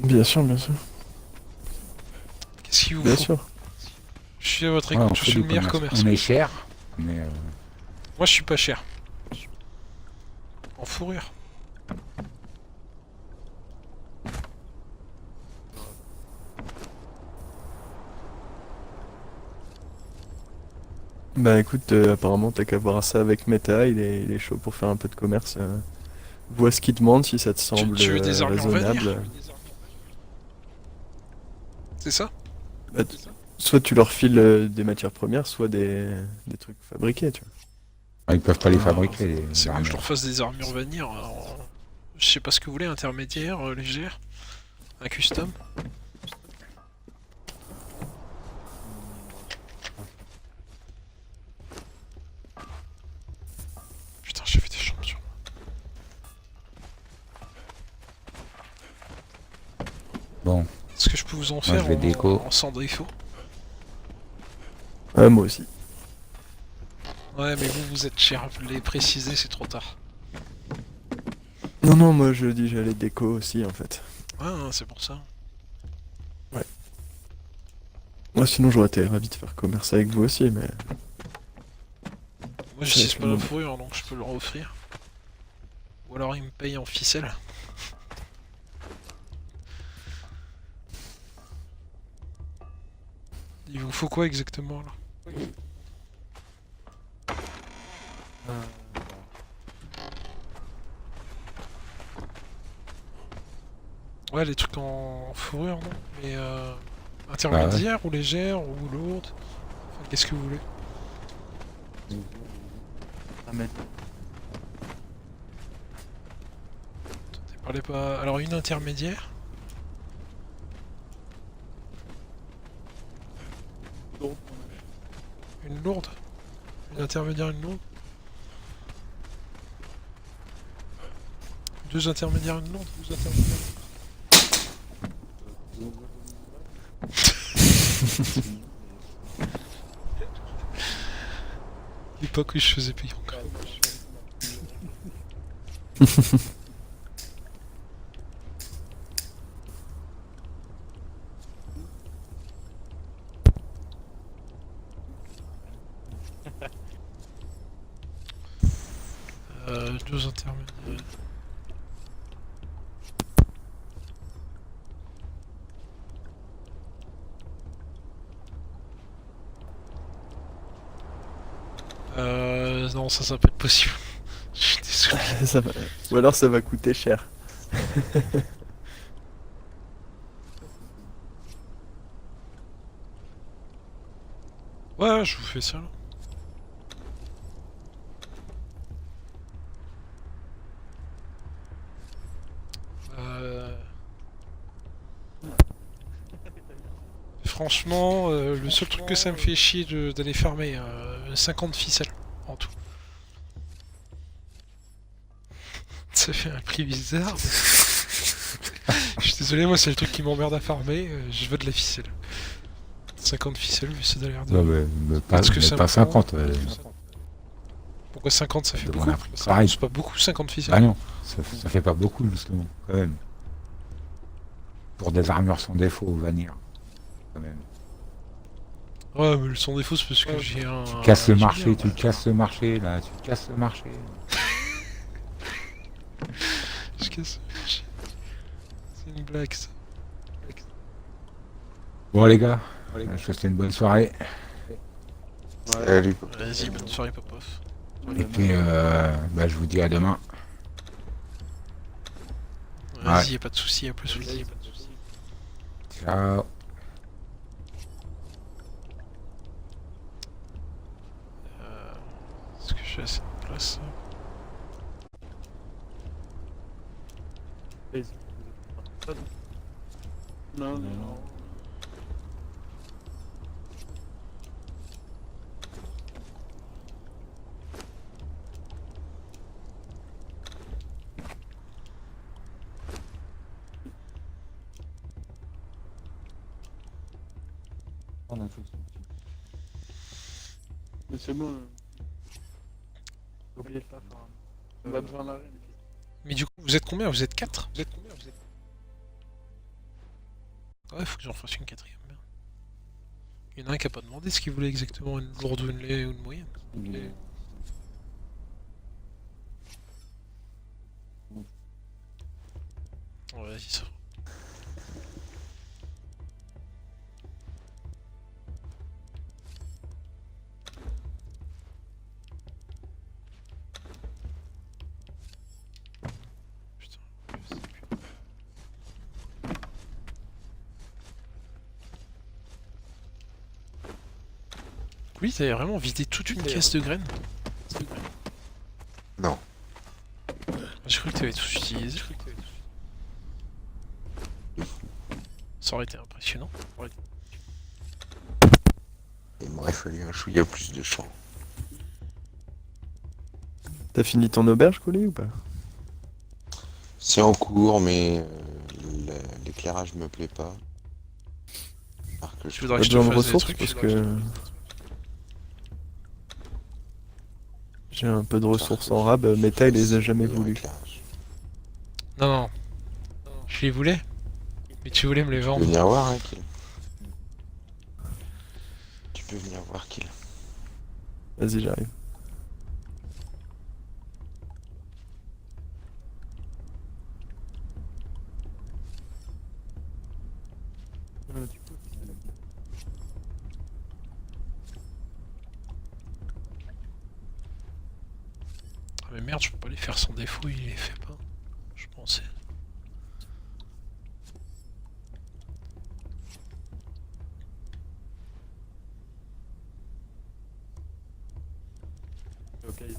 Bien sûr, bien sûr. Qu'est-ce qu'il vous Bien faut? sûr. Je suis à votre Ouais, on écoute, je fait suis du le meilleur commerce. On est cher, mais Moi, je suis pas cher. En fourrure. Bah écoute, apparemment t'as qu'à voir ça avec Meta, il est chaud pour faire un peu de commerce. Vois ce qu'il demande, si ça te semble Tu veux des armures raisonnable. Vanir? C'est ça? Bah, soit tu leur files des matières premières, soit des trucs fabriqués, tu vois. ils peuvent pas les Ah, fabriquer. Les C'est mieux que je leur armures. fasse des armures Vanir. Je sais pas ce que vous voulez, intermédiaire, légère, un custom. Putain, j'ai fait des champions. Bon, Est-ce que je peux vous en Moi, faire je vais déco. en sans défaut? Moi aussi. Ouais, mais vous êtes cher, vous l'avez précisé, c'est trop tard. Non, non, moi je dis j'allais déco aussi en fait. Ah, c'est pour ça. Moi sinon j'aurais été ravi de faire commerce avec vous aussi, mais... Moi, je C'est sais avec pas le la moment. fourrure, donc je peux leur offrir. Ou alors ils me payent en ficelle. Il vous faut quoi exactement là? Ouais, les trucs en fourrure, non? Mais intermédiaire ou légère ou lourde? Enfin, qu'est-ce que vous voulez? Attendez, parlez pas. Alors, une intermédiaire? Une lourde? Une intermédiaire, une lourde? Deux intermédiaires, une lourde? Deux intermédiaires. L'époque où je faisais payer encore. Deux intermédiaires. Non, ça peut être possible. Je suis désolé. ça va... Ou alors ça va coûter cher. Ouais, je vous fais ça là. Franchement, le seul truc que ça me fait chier d'aller fermer, 50 ficelles en tout. Ça fait un prix bizarre. Je suis désolé, moi c'est le truc qui m'emmerde à farmer, je veux de la ficelle. 50 ficelles, mais ça a l'air de... non, mais pas, Est-ce que mais ça pas me prend 50. Pourquoi 50 ça fait Demande beaucoup? un prix pareil. C'est pas beaucoup 50 ficelles. Ah non, ça fait pas beaucoup justement, quand même. Pour des armures sans défaut, Vanir. Quand même. Ouais, mais le son défaut, c'est parce que j'ai un... Tu casses le j'ai marché, bien, tu casses le marché, là, tu casses le marché. Je casse le marché. C'est une blague, ça. Bon les gars, je vous souhaite une bonne soirée. Salut. Vas-y, bonne soirée, Popov. Et puis, je vous dis à demain. Vas-y, y'a pas de soucis, à plus. Ciao. Est-ce que j'ai assez de place? Non, non. Mais c'est bon. N'oubliez pas, on va devant l'arène. Mais du coup, vous êtes combien? Vous êtes 4? Ouais, faut que j'en fasse une quatrième. Merde. Il y en a un qui a pas demandé ce qu'il voulait exactement, une lourde ou une moyenne. Ouais, vas-y, ça. Putain, je sais plus. Oui, t'avais vraiment vidé toute une caisse de graines? Non. J'ai cru que t'avais tout utilisé. Ça aurait été impressionnant. Il m'aurait fallu un chouïa plus de champ. T'as fini ton auberge, Couli, ou pas? C'est en cours, mais l'éclairage me plaît pas. Alors que Tu je voudrais Pas que je besoin te de fasse des ressources trucs? parce que j'ai un peu de ressources en rab, Meta il les a jamais voulu. Non, non. Je les voulais. Mais tu voulais me les Tu peux vendre. venir voir, hein, Kill. Tu peux venir voir, Kill. Vas-y, j'arrive. Ah mais merde, je peux pas les faire sans défaut, il les fait pas. Je pensais. Ok. C'est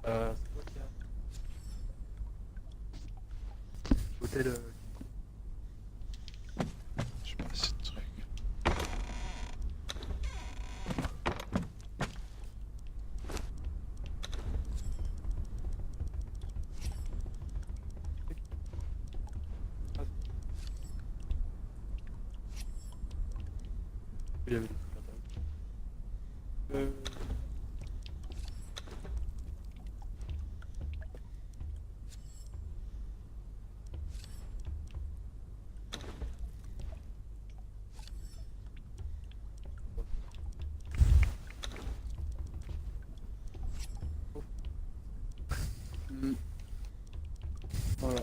quoi qu'il y a Hôtel. Je sais pas si c'est truc. Il y avait des trucs intéressants. Voilà.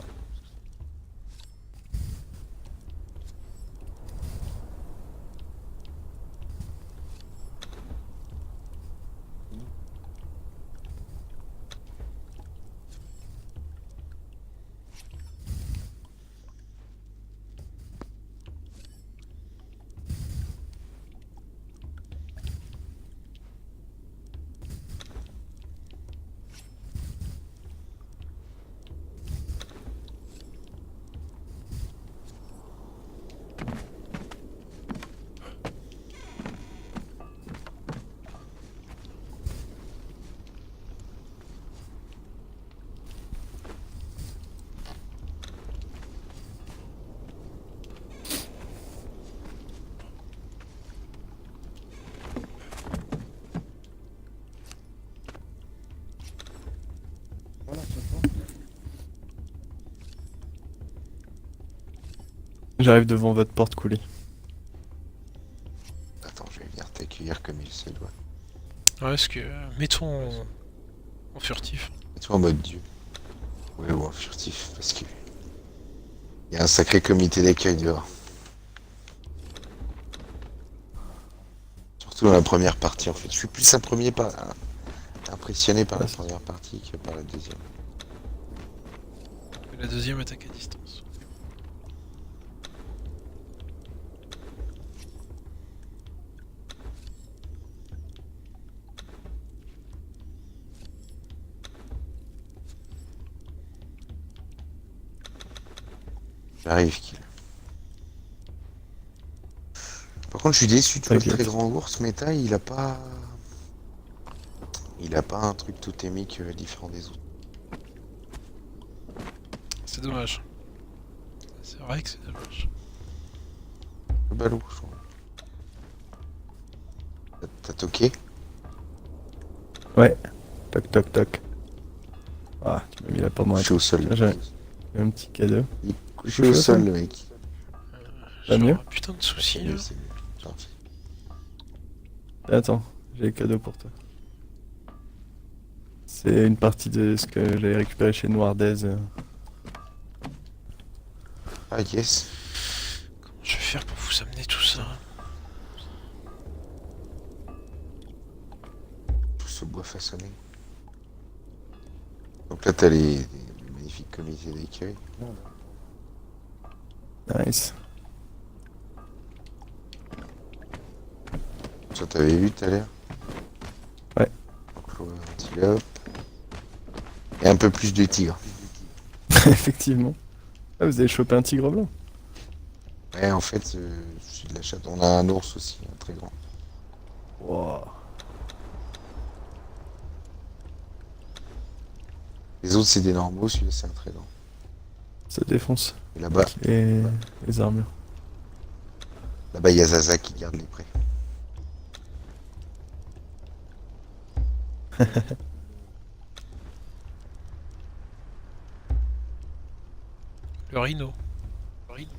J'arrive devant votre porte, Couli. Ouais, parce que mettons en furtif. Et toi en mode dieu. Ouais, ou en furtif, parce que il y a un sacré comité d'accueil dehors. Surtout dans la première partie en fait. Je suis plus impressionné par la première partie que par la deuxième. La deuxième attaque à distance. J'arrive, kill. Par contre, je suis déçu, tu vois, le T'inquiète. très grand ours méta, il a pas. Il a pas un truc totémique différent des autres. C'est dommage. C'est vrai que c'est dommage. Le ballot, je trouve. T'as toqué? Ouais. Toc toc toc. Ah, tu m'as mis la porte dans Je la suis au sol. Tiens, j'ai un petit cadeau. Il est couché au sol, le mec. Pas J'ai mieux un putain de soucis là. C'est mieux. Parfait. Attends, j'ai le cadeau pour toi. C'est une partie de ce que j'avais récupéré chez Noirdez. Ah, yes. Comment je vais faire pour vous amener tout ça? Tout ce bois façonné. Donc là, t'as les magnifiques comités d'accueil. Nice. Ça, t'avais vu tout à l'heure? Ouais. Enclos antilope. Et un peu plus de tigres. Effectivement. Ah, vous avez chopé un tigre blanc. Ouais, en fait, je suis de la chatte. On a un ours aussi, un très grand. Wow. Les autres, c'est des normaux. Celui-là, c'est un très grand. Ça défonce. Et là-bas, Et les armures. là-bas, il y a Zaza qui garde les prés. Le rhino. Le rhino.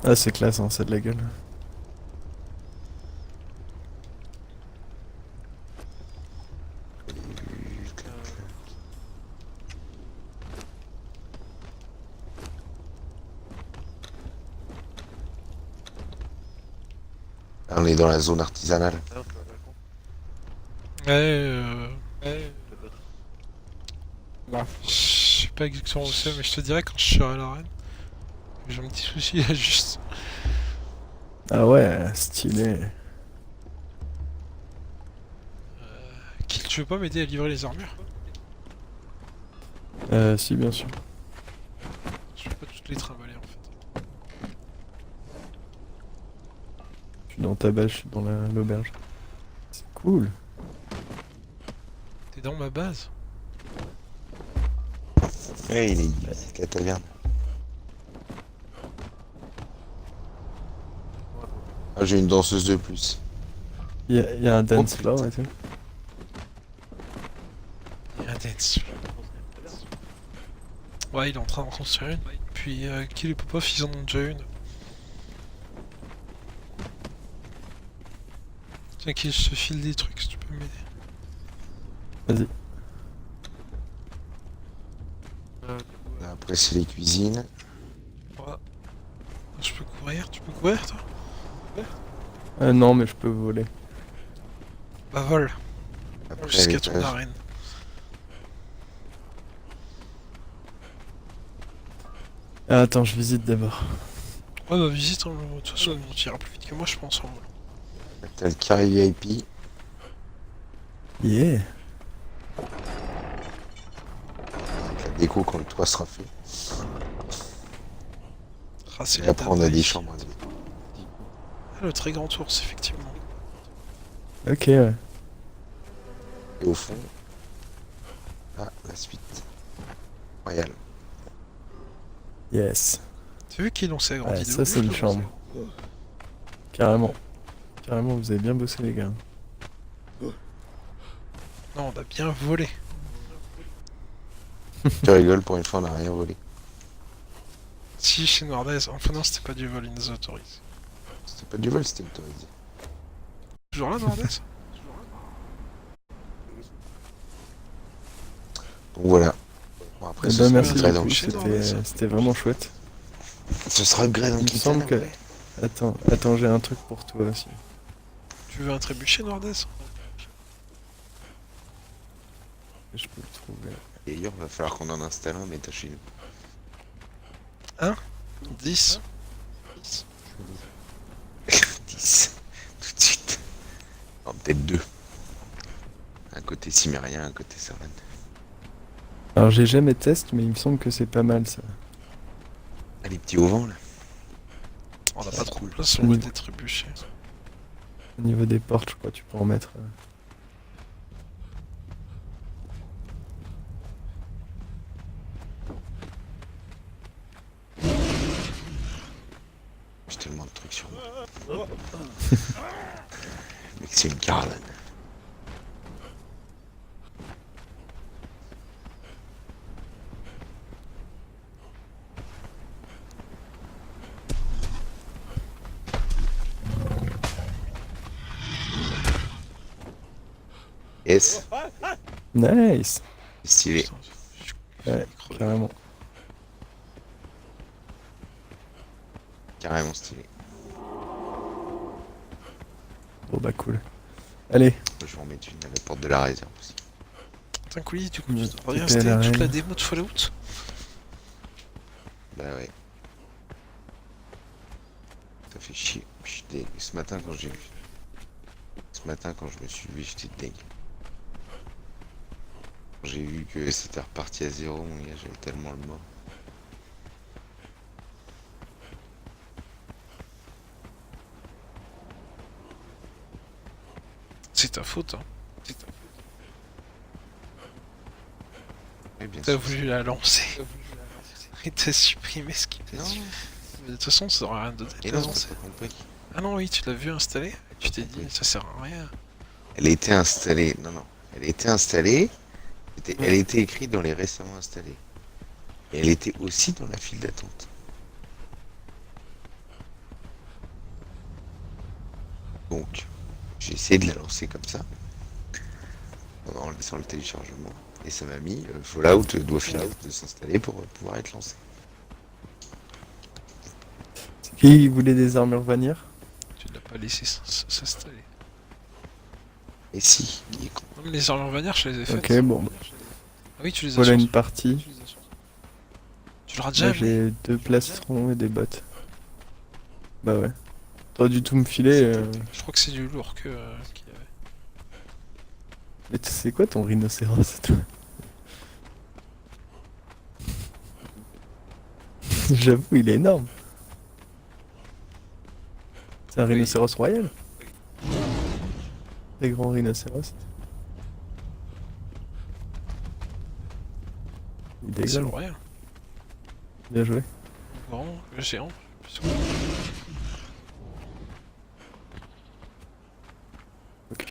Ah, c'est classe, hein, c'est de la gueule. Là, on est dans la zone artisanale. Ouais. Je sais pas exactement où c'est, mais je te dirais quand je serai à l'arène. J'ai un petit souci là juste. Ah ouais, stylé. Kill, tu veux pas m'aider à livrer les armures? Si, bien sûr. Je peux pas toutes les trimballer en fait. Je suis dans ta base, je suis dans l'auberge. C'est cool. T'es dans ma base? Ouais, c'est la taverne. Ah, j'ai une danseuse de plus. Y a un dance floor et tout. Il y a un dance. Ouais, il est en train d'en construire une. Puis Kill et Popov, ils en ont déjà une. Tiens, Kill, je te file des trucs si tu peux m'aider. Vas-y. Là, après, c'est les cuisines. Ouais. Je peux courir? Tu peux courir toi? Non, mais je peux voler. Bah vol, Après, jusqu'à ton l'étage. arène. Ah, attends, je visite d'abord. Ouais, bah visite, hein, de toute façon, on ira plus vite que moi, je pense. En volant. T'as le carré VIP. Yeah. Avec la déco quand le toit sera fait. Ah, c'est Et la après, on a dame, des ouais. chambres. Ah, le très grand ours, effectivement. Ok, ouais. Et au fond, là, la suite. Royale. Yes. T'as vu qu'il s'est agrandi Ouais, de ça, ouf, c'est une là chambre. Carrément. Carrément, vous avez bien bossé, les gars. Non, on a bien volé. Tu rigoles, pour une fois, on n'a rien volé. Si, chez Nordez. Enfin non, c'était pas du vol, ils nous autorisent. C'était pas du vol, c'était autorisé. Toujours là, Nordez? Donc voilà. Bon, après, Eh ce ben, sera merci le grade en beaucoup, Chez Nordez. c'était vraiment chouette. Ce sera le grade en Il me Kitana, semble que... ouais. Attends, j'ai un truc pour toi aussi. Tu veux un trébuchet, Nordez? Je peux le trouver. D'ailleurs, va falloir qu'on en installe un, mais t'as chez nous. 10. 10. Tout de suite. Non, peut-être 2. Un côté Cimérien, un côté Servan. Alors j'ai jamais testé, mais il me semble que c'est pas mal ça. Ah, les petits au vent, là. On n'a C'est pas trop de cool. place, on met des trébuchets. Au niveau des portes, je crois que tu peux en mettre. J'ai tellement de trucs sur moi. Mec, c'est une caravane. Yes, Nice. c'est stylé. Putain, Ouais, carrément. Carrément stylé. Bon bah cool. Allez, Je vais en mettre une à la porte de la réserve aussi. Putain, Couli, du coup, Me tu devrais taper à installer toute l'arène. la démo de Fallout. Bah ouais. Ça fait chier. Je suis deg. Ce matin quand j'ai vu. Ce matin quand je me suis vu, j'étais deg. Quand j'ai vu que c'était reparti à 0, mon gars, j'avais tellement le mort. C'est ta faute, hein. C'est ta faute. Oui, bien T'as sûr. voulu la lancer. Et t'as supprimé ce qui était Non, dessus. Mais de toute façon, ça aurait rien donné et de la non, lancer. t'as pas compris. Ah non, oui, tu l'as vu installer. Et tu t'es dit, Oui. ça sert à rien. Elle a été installée. Non, non. Elle a été installée. Elle était écrite dans les récemment installés. Et elle était aussi dans la file d'attente. Donc, j'ai essayé de la lancer comme ça. En laissant le téléchargement. Et ça m'a mis Fallout doit finir de s'installer pour pouvoir être lancé. qui voulait des armures vanir? Tu l'as pas laissé s'installer. Et si, qui est con. Non, mais les armures vanir, je les ai faites. Ok, bon, bah, Ah oui, tu les as voilà sur- une partie. Tu l'auras Là déjà mis. j'ai 2 plastrons et des bottes. Bah ouais. T'aurais dû tout me filer. Je crois que c'est du lourd que qu'il y avait. Mais c'est quoi ton rhinocéros toi? J'avoue, il est énorme. C'est un Oui. rhinocéros royal. Des grands rhinocéros. Il C'est dégueule. rien. Bien joué. Grand, géant. Plus ou moins.